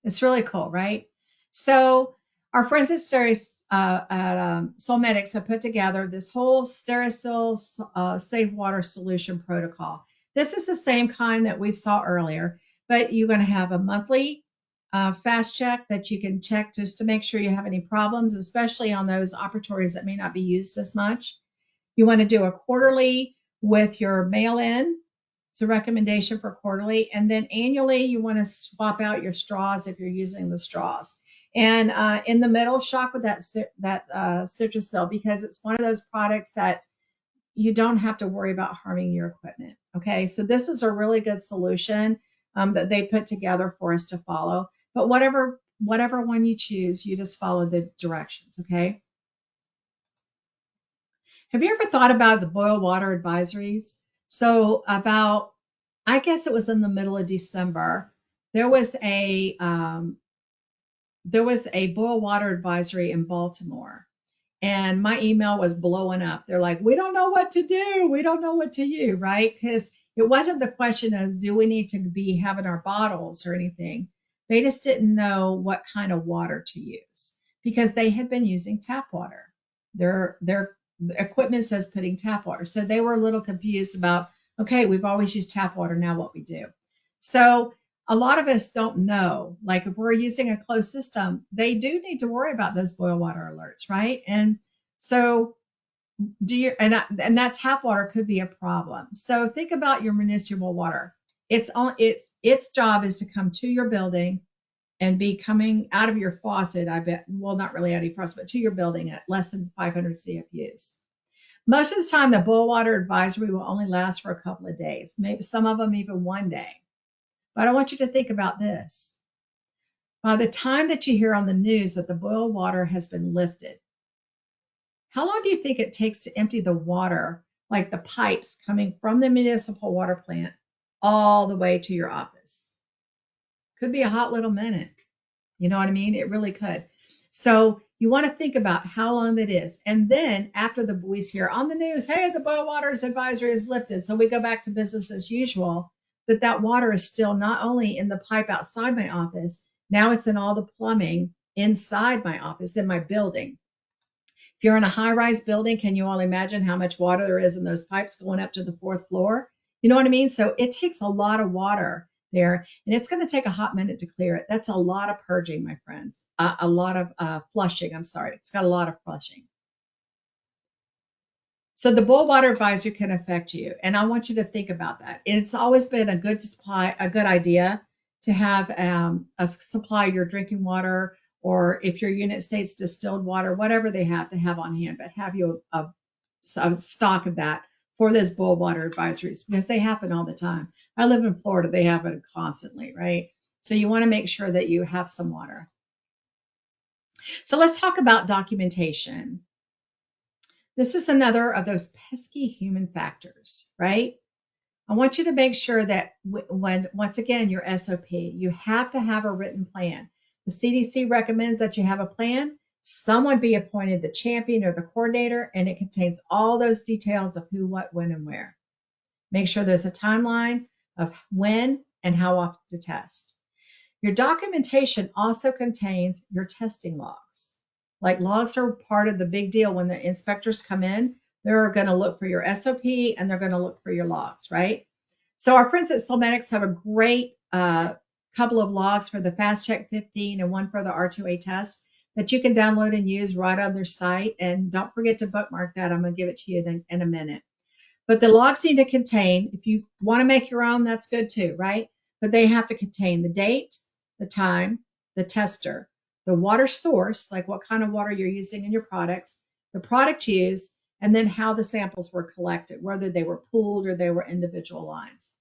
It's really cool, right? So our friends at Solmedics have put together this whole Sterisil safe water solution protocol. This is the same kind that we saw earlier, but you're going to have a monthly fast check that you can check just to make sure you have any problems, especially on those operatories that may not be used as much. You want to do a quarterly with your mail-in. It's a recommendation for quarterly. And then annually, you want to swap out your straws if you're using the straws. And in the middle, shop with that Sterisil because it's one of those products that you don't have to worry about harming your equipment. Okay, so this is a really good solution that they put together for us to follow. But whatever one you choose, you just follow the directions. Okay. Have you ever thought about the boil water advisories? So I guess it was in the middle of December, there was a boil water advisory in Baltimore. And my email was blowing up. They're like, we don't know what to do. We don't know what to do, right? Because It wasn't the question of do we need to be having our bottles or anything. They just didn't know what kind of water to use because they had been using tap water. Their equipment says putting tap water. So they were a little confused about, okay, we've always used tap water, now what we do. So a lot of us don't know, like if we're using a closed system, they do need to worry about those boil water alerts, right? And so and that tap water could be a problem. So think about your municipal water. Its job is to come to your building and be coming out of your faucet, I bet, well, not really out of your faucet, but to your building at less than 500 CFUs. Most of the time, the boil water advisory will only last for a couple of days, maybe some of them even one day. But I want you to think about this. By the time that you hear on the news that the boil water has been lifted, how long do you think it takes to empty the water, like the pipes coming from the municipal water plant, all the way to your office? Could be a hot little minute. You know what I mean? It really could. So you want to think about how long that is. And then after we hear on the news, hey, the boil waters advisory is lifted. So we go back to business as usual. But that water is still not only in the pipe outside my office, now it's in all the plumbing inside my office, in my building. If you're in a high-rise building, can you all imagine how much water there is in those pipes going up to the 4th floor? You know what I mean? So it takes a lot of water there, and it's going to take a hot minute to clear it. That's a lot of purging, my friends. A lot of flushing. I'm sorry. It's got a lot of flushing. So the boil water advisory can affect you, and I want you to think about that. It's always been a good idea to have a supply your drinking water, or if your unit states distilled water, whatever they have to have on hand, but have you a stock of that for those boil water advisories because they happen all the time. I live in Florida, they happen constantly, right? So you want to make sure that you have some water. So let's talk about documentation. This is another of those pesky human factors, right? I want you to make sure that when, once again, your SOP, you have to have a written plan. The CDC recommends that you have a plan. Someone be appointed the champion or the coordinator, and it contains all those details of who, what, when, and where. Make sure there's a timeline of when and how often to test. Your documentation also contains your testing logs. Like logs are part of the big deal when the inspectors come in. They're going to look for your SOP and they're going to look for your logs, right? So our friends at Solmedics have a great couple of logs for the Fast Check 15 and one for the R2A test that you can download and use right on their site. And don't forget to bookmark that. I'm going to give it to you in a minute. But the logs need to contain, if you want to make your own, that's good too, right? But they have to contain the date, the time, the tester, the water source, like what kind of water you're using in your products, the product used, and then how the samples were collected, whether they were pooled or they were individual lines.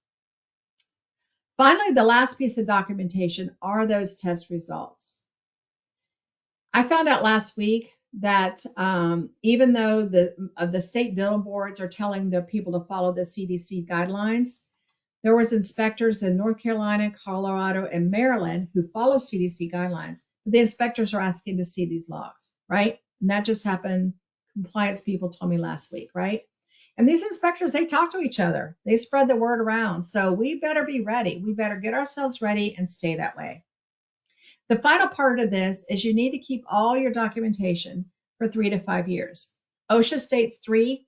Finally, the last piece of documentation are those test results. I found out last week that even though the state dental boards are telling the people to follow the CDC guidelines, there was inspectors in North Carolina, Colorado, and Maryland who follow CDC guidelines. But the inspectors are asking to see these logs, right? And that just happened. Compliance people told me last week, right? And these inspectors, they talk to each other. They spread the word around. So we better be ready. We better get ourselves ready and stay that way. The final part of this is you need to keep all your documentation for 3 to 5 years. OSHA states 3,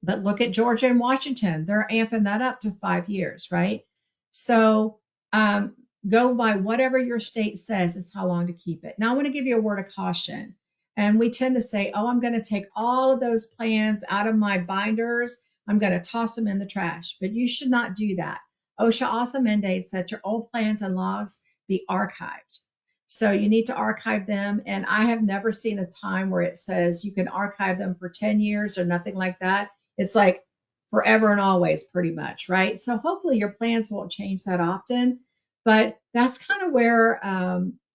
but look at Georgia and Washington. They're amping that up to 5 years, right? So go by whatever your state says is how long to keep it. Now I want to give you a word of caution. And we tend to say, oh, I'm going to take all of those plans out of my binders. I'm going to toss them in the trash. But you should not do that. OSHA also mandates that your old plans and logs be archived. So you need to archive them. And I have never seen a time where it says you can archive them for 10 years or nothing like that. It's like forever and always pretty much, right? So hopefully your plans won't change that often. But that's kind of where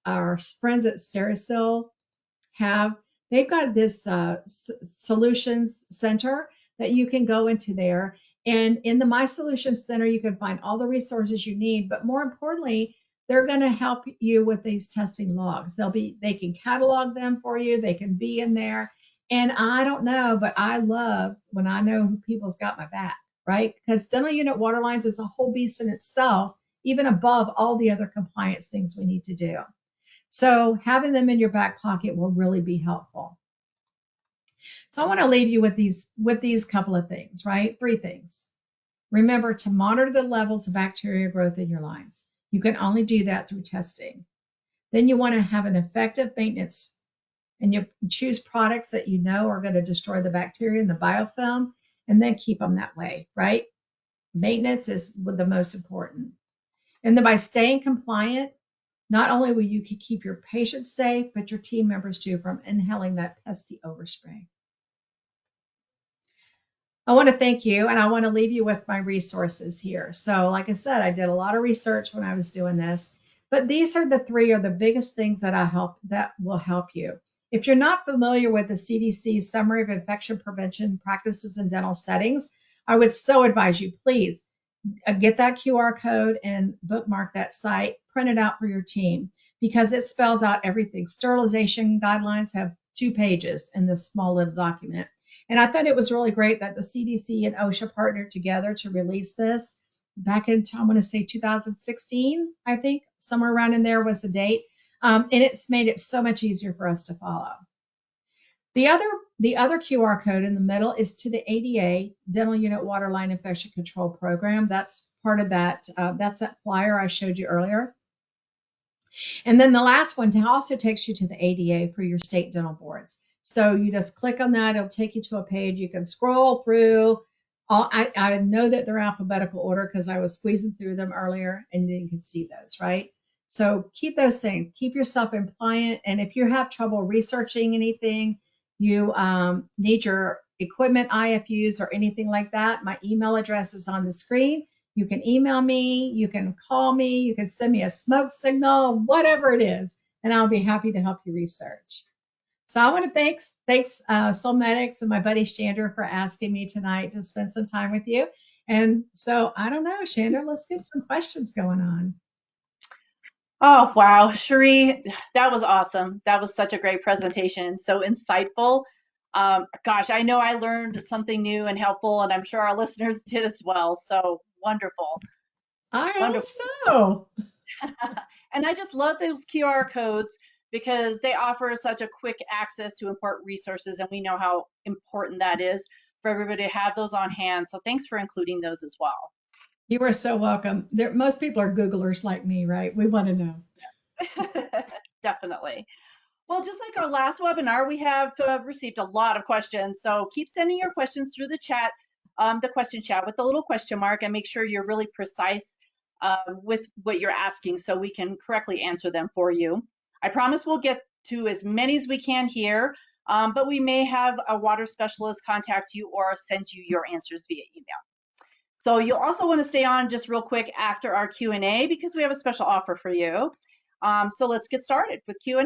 our friends at Sterisil they've got this solutions center that you can go into there. And in the My Solutions Center, you can find all the resources you need. But more importantly, they're going to help you with these testing logs. They can catalog them for you. They can be in there. And I don't know, but I love when I know people's got my back, right? Because dental unit water lines is a whole beast in itself, even above all the other compliance things we need to do. So having them in your back pocket will really be helpful. So I want to leave you with these couple of things, right? 3 things. Remember to monitor the levels of bacteria growth in your lines. You can only do that through testing. Then you want to have an effective maintenance, and you choose products that you know are going to destroy the bacteria and the biofilm, and then keep them that way, right? Maintenance is the most important. And then by staying compliant, not only will you keep your patients safe, but your team members too from inhaling that pesky overspray. I want to thank you, and I want to leave you with my resources here. So, like I said, I did a lot of research when I was doing this, but these are the 3 are the biggest things that will help you. If you're not familiar with the CDC Summary of Infection Prevention Practices in Dental Settings, I would so advise you, please get that QR code and bookmark that site, print it out for your team because it spells out everything. Sterilization guidelines have 2 pages in this small little document. And I thought it was really great that the CDC and OSHA partnered together to release this back in, I want to say 2016, I think, somewhere around in there was the date. And it's made it so much easier for us to follow. The other QR code in the middle is to the ADA, Dental Unit Waterline Infection Control Program. That's part of that. That's that flyer I showed you earlier. And then the last one also takes you to the ADA for your state dental boards. So you just click on that. It'll take you to a page. You can scroll through. I know that they're alphabetical order because I was squeezing through them earlier and you can see those, right? So keep those things. Keep yourself compliant. And if you have trouble researching anything, you need your equipment IFUs or anything like that, my email address is on the screen. You can email me, you can call me, you can send me a smoke signal, whatever it is, and I'll be happy to help you research. So I want to thanks Solmedics and my buddy Chandra for asking me tonight to spend some time with you. And so I don't know, Chandra, let's get some questions going on. Oh, wow, Sherrie, that was awesome. That was such a great presentation. So insightful. Gosh, I know I learned something new and helpful, and I'm sure our listeners did as well. So wonderful. I hope Wonderful. so. And I just love those QR codes because they offer such a quick access to important resources, and we know how important that is for everybody to have those on hand. So thanks for including those as well. You are so welcome. Most people are Googlers like me, right? We want to know. Definitely. Well, just like our last webinar, we have received a lot of questions. So keep sending your questions through the chat, the question chat with the little question mark, and make sure you're really precise with what you're asking so we can correctly answer them for you. I promise we'll get to as many as we can here, but we may have a water specialist contact you or send you your answers via email. So you'll also want to stay on just real quick after our Q&A because we have a special offer for you. So let's get started with Q&A.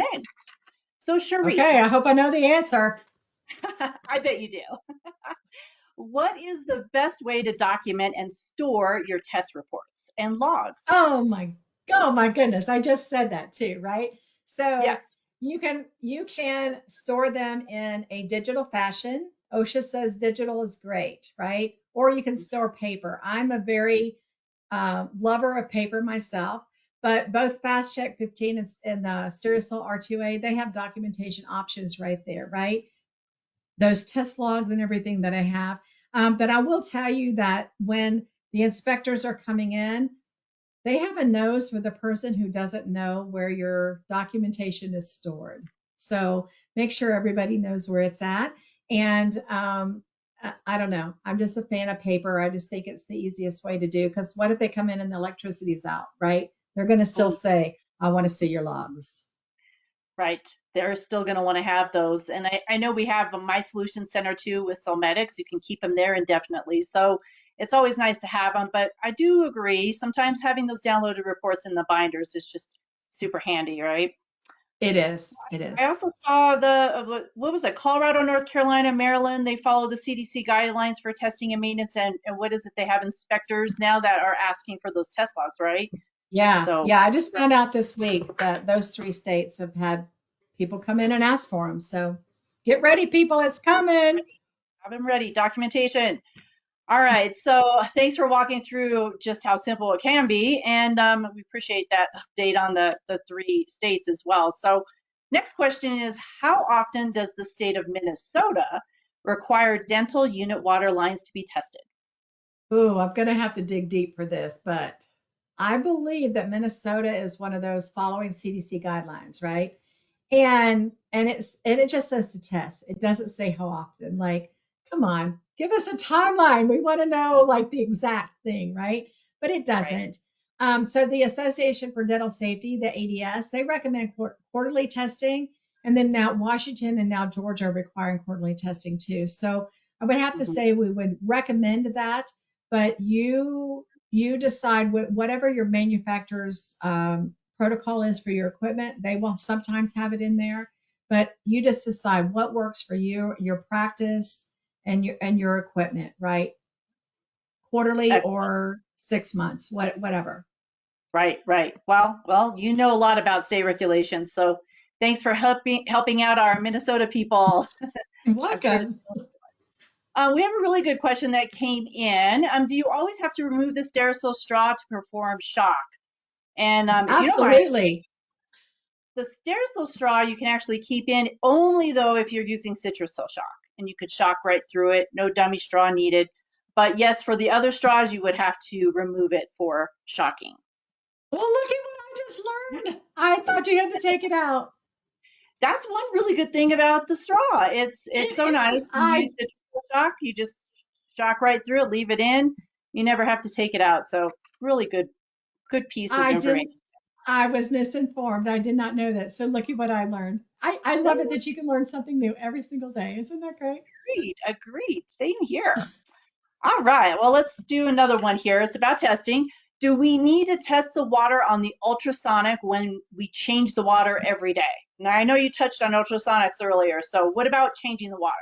So Sherrie. Okay, I hope I know the answer. I bet you do. What is the best way to document and store your test reports and logs? Oh my goodness. I just said that too, right? So Yeah. you can store them in a digital fashion. OSHA says digital is great, right? Or you can store paper. I'm a very lover of paper myself, but both Fast Check 15 and Sterisil R2A, they have documentation options right there, right? Those test logs and everything that I have. But I will tell you that when the inspectors are coming in, they have a nose for the person who doesn't know where your documentation is stored. So make sure everybody knows where it's at. And I don't know. I'm just a fan of paper. I just think it's the easiest way to do because what if they come in and the electricity's out, right? They're going to still say, I want to see your logs. Right. They're still going to want to have those. And I know we have a My Solution Center too with Solmedics. You can keep them there indefinitely. So it's always nice to have them. But I do agree, sometimes having those downloaded reports in the binders is just super handy, right? It is. It I is. also saw what was it, Colorado, North Carolina, Maryland, they follow the CDC guidelines for testing and maintenance. And what is it? They have inspectors now that are asking for those test logs, right? Yeah. So Yeah. I just found out this week that those 3 states have had people come in and ask for them. So get ready, people. It's coming. have them ready. Documentation. All right, so thanks for walking through just how simple it can be, and we appreciate that update on the 3 states as well. So next question is, how often does the state of Minnesota require dental unit water lines to be tested? Ooh, I'm going to have to dig deep for this, but I believe that Minnesota is one of those following CDC guidelines, right? And it just says to test. It doesn't say how often. Like, come on, give us a timeline. We want to know like the exact thing, right? But it Right. doesn't. So the Association for Dental Safety, the ADS, they recommend quarterly testing, and then now Washington and now Georgia are requiring quarterly testing too. So I would have to Mhm. say we would recommend that, but you decide whatever your manufacturer's protocol is for your equipment. They will sometimes have it in there, but you just decide what works for you, your practice, and your equipment, right? Quarterly Excellent. or 6 months, whatever. Right, right. Well, you know a lot about state regulations, so thanks for helping out our Minnesota people. You're I'm sure. welcome. We have a really good question that came in. Do you always have to remove the Sterisil straw to perform shock? And if you don't mind, Absolutely. the Sterisil straw you can actually keep in only though if you're using Citrusil shock, and you could shock right through it. No dummy straw needed. But yes, for the other straws, you would have to remove it for shocking. Well, look at what I just learned. I thought you had to take it out. That's one really good thing about the straw. It's so It nice is. when you use Citrusil shock. You just shock right through it, leave it in. You never have to take it out. So really good piece of I information. didn't. I was misinformed. I did not know that. So look at what I learned. I love it that you can learn something new every single day. Isn't that great? Agreed, agreed. Same here. All right, well, let's do another one here. It's about testing. Do we need to test the water on the ultrasonic when we change the water every day? Now, I know you touched on ultrasonics earlier, so what about changing the water?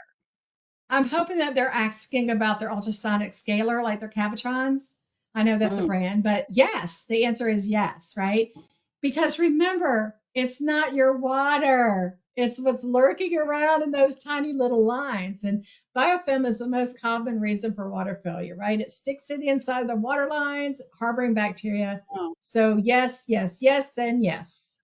I'm hoping that they're asking about their ultrasonic scaler, like their Cavitrons. I know that's a Mm, brand, but yes, the answer is yes, right? Because remember, it's not your water. It's what's lurking around in those tiny little lines. And biofilm is the most common reason for water failure, right? It sticks to the inside of the water lines, harboring bacteria. mm. So yes, yes, yes, and yes.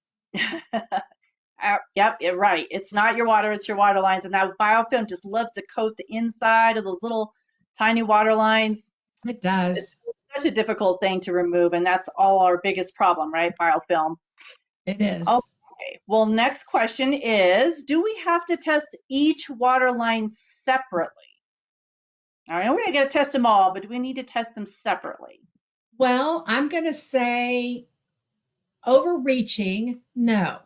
Yep, you're right. It's not your water, it's your water lines. And that biofilm just loves to coat the inside of those little tiny water lines. It It's does. such a difficult thing to remove, and that's all our biggest problem, right? Biofilm. It is. Okay, well, next question is, do we have to test each water line separately? Now, I know we're gonna test them all, but do we need to test them separately? Well, I'm going to say overreaching, no,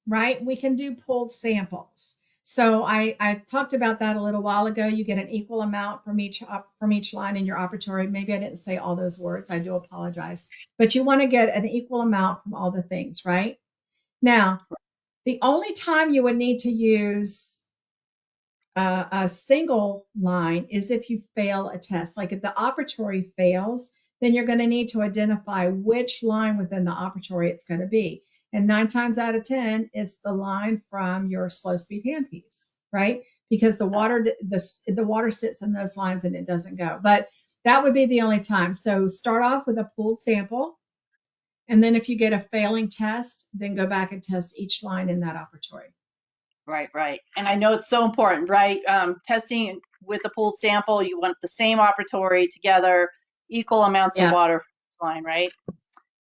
right? We can do pooled samples. So I talked about that a little while ago. You get an equal amount from each line in your operatory. Maybe I didn't say all those words. I do apologize. But you want to get an equal amount from all the things, right? Now, the only time you would need to use a single line is if you fail a test. Like if the operatory fails, then you're going to need to identify which line within the operatory it's going to be. And 9 times out of 10, it's the line from your slow speed handpiece, right? Because the water sits in those lines and it doesn't go. But that would be the only time. So start off with a pooled sample. And then if you get a failing test, then go back and test each line in that operatory. Right, right. And I know it's so important, right? Testing with a pooled sample, you want the same operatory together, equal amounts of Yeah. water for each line, right?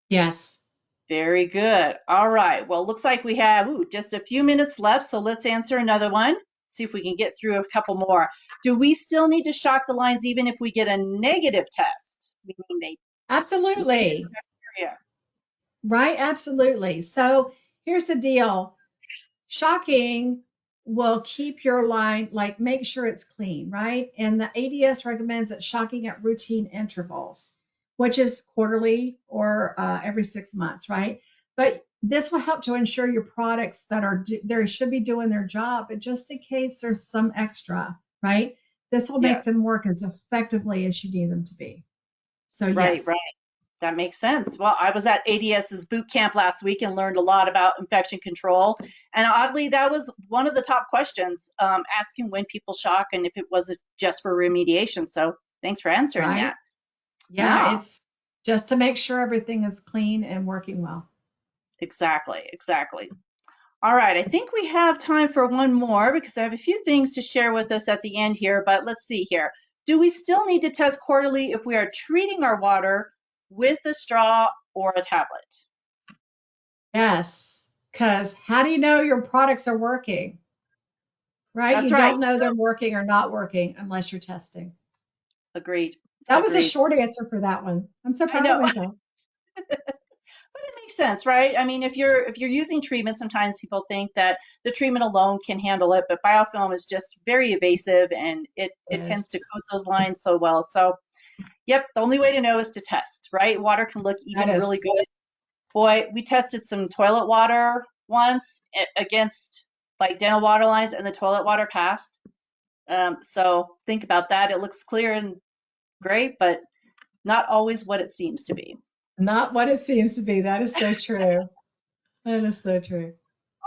Yes. Very good. All right. Well, looks like we have just a few minutes left, so let's answer another one. See if we can get through a couple more. Do we still need to shock the lines even if we get a negative test? Meaning they negative Absolutely. bacteria. Right? Absolutely. So here's the deal. Shocking will keep your line, like make sure it's clean, right? And the ADS recommends that shocking at routine intervals, which is quarterly or every 6 months, right? But this will help to ensure your products that they should be doing their job, but just in case there's some extra, right? This will make Yes. them work as effectively as you need them to be. So Right, right. yes, That makes sense. Well, I was at ADS's boot camp last week and learned a lot about infection control. And oddly, that was one of the top questions, asking when people shock and if it was just for remediation. So Thanks for answering right? that. Yeah, Yeah, it's just to make sure everything is clean and working well. exactly, exactly. All right, I think we have time for one more because I have a few things to share with us at the end here, but let's see here. Do we still need to test quarterly if we are treating our water with a straw or a tablet? Yes, because how do you know your products are working, right? That's You right. don't know they're working or not working unless you're testing. Agreed. That was a Agreed. short answer for that one. I'm so I proud of know. myself. But it makes sense, right? I mean, if you're using treatment, sometimes people think that the treatment alone can handle it, but biofilm is just very evasive and it tends Yes, to coat those lines so well. So, yep, the only way to know is to test, right? Water can look that even is really good. Boy, we tested some toilet water once against like dental water lines, and the toilet water passed. So think about that. It looks clear and great, but not always what it seems to be. not what it seems to be. That is so true. That is so true.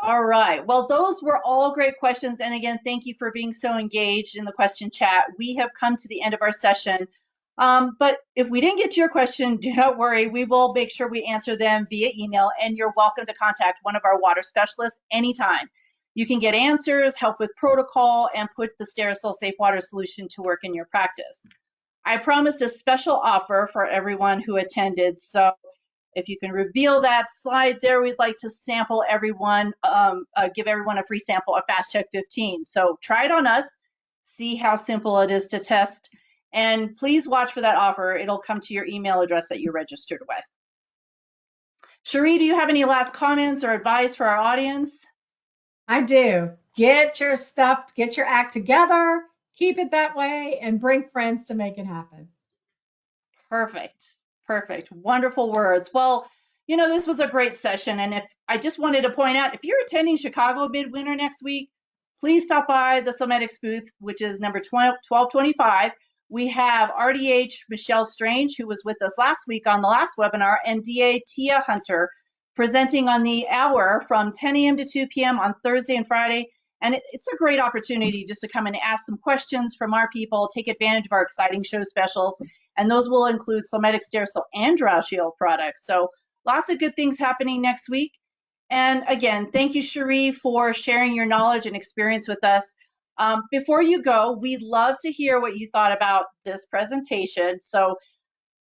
All right. Well, those were all great questions. And again, thank you for being so engaged in the question chat. We have come to the end of our session. But if we didn't get to your question, do not worry. We will make sure we answer them via email, and you're welcome to contact one of our water specialists anytime. You can get answers, help with protocol, and put the Sterisil Safe Water solution to work in your practice. I promised a special offer for everyone who attended. So if you can reveal that slide there, we'd like to sample everyone, give everyone a free sample of Fast Check 15. So try it on us, see how simple it is to test, and please watch for that offer. It'll come to your email address that you registered with. Sherrie, do you have any last comments or advice for our audience? I do. Get your stuff, get your act together, keep it that way, and bring friends to make it happen. Perfect. Perfect. Wonderful words. Well, this was a great session. And if I just wanted to point out, if you're attending Chicago Midwinter next week, please stop by the Sometics booth, which is number 1225. We have RDH Michelle Strange, who was with us last week on the last webinar, and DA Tia Hunter presenting on the hour from 10 a.m. to 2 p.m. on Thursday and Friday. And it's a great opportunity just to come and ask some questions from our people, take advantage of our exciting show specials, and those will include Sometics, Sterisil, and Shield products. So lots of good things happening next week. And again, thank you, Sherrie, for sharing your knowledge and experience with us. Before you go, we'd love to hear what you thought about this presentation. So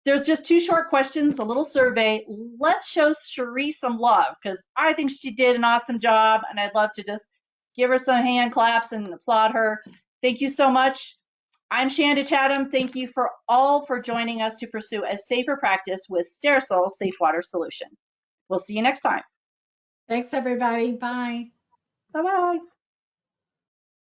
there's just two short questions, a little survey. Let's show Sherrie some love because I think she did an awesome job, and I'd love to just give her some hand claps and applaud her. Thank you so much. I'm Shanda Chatham. Thank you for all for joining us to pursue a safer practice with Sterisil Safe Water Solution. We'll see you next time. Thanks, everybody. Bye. Bye-bye.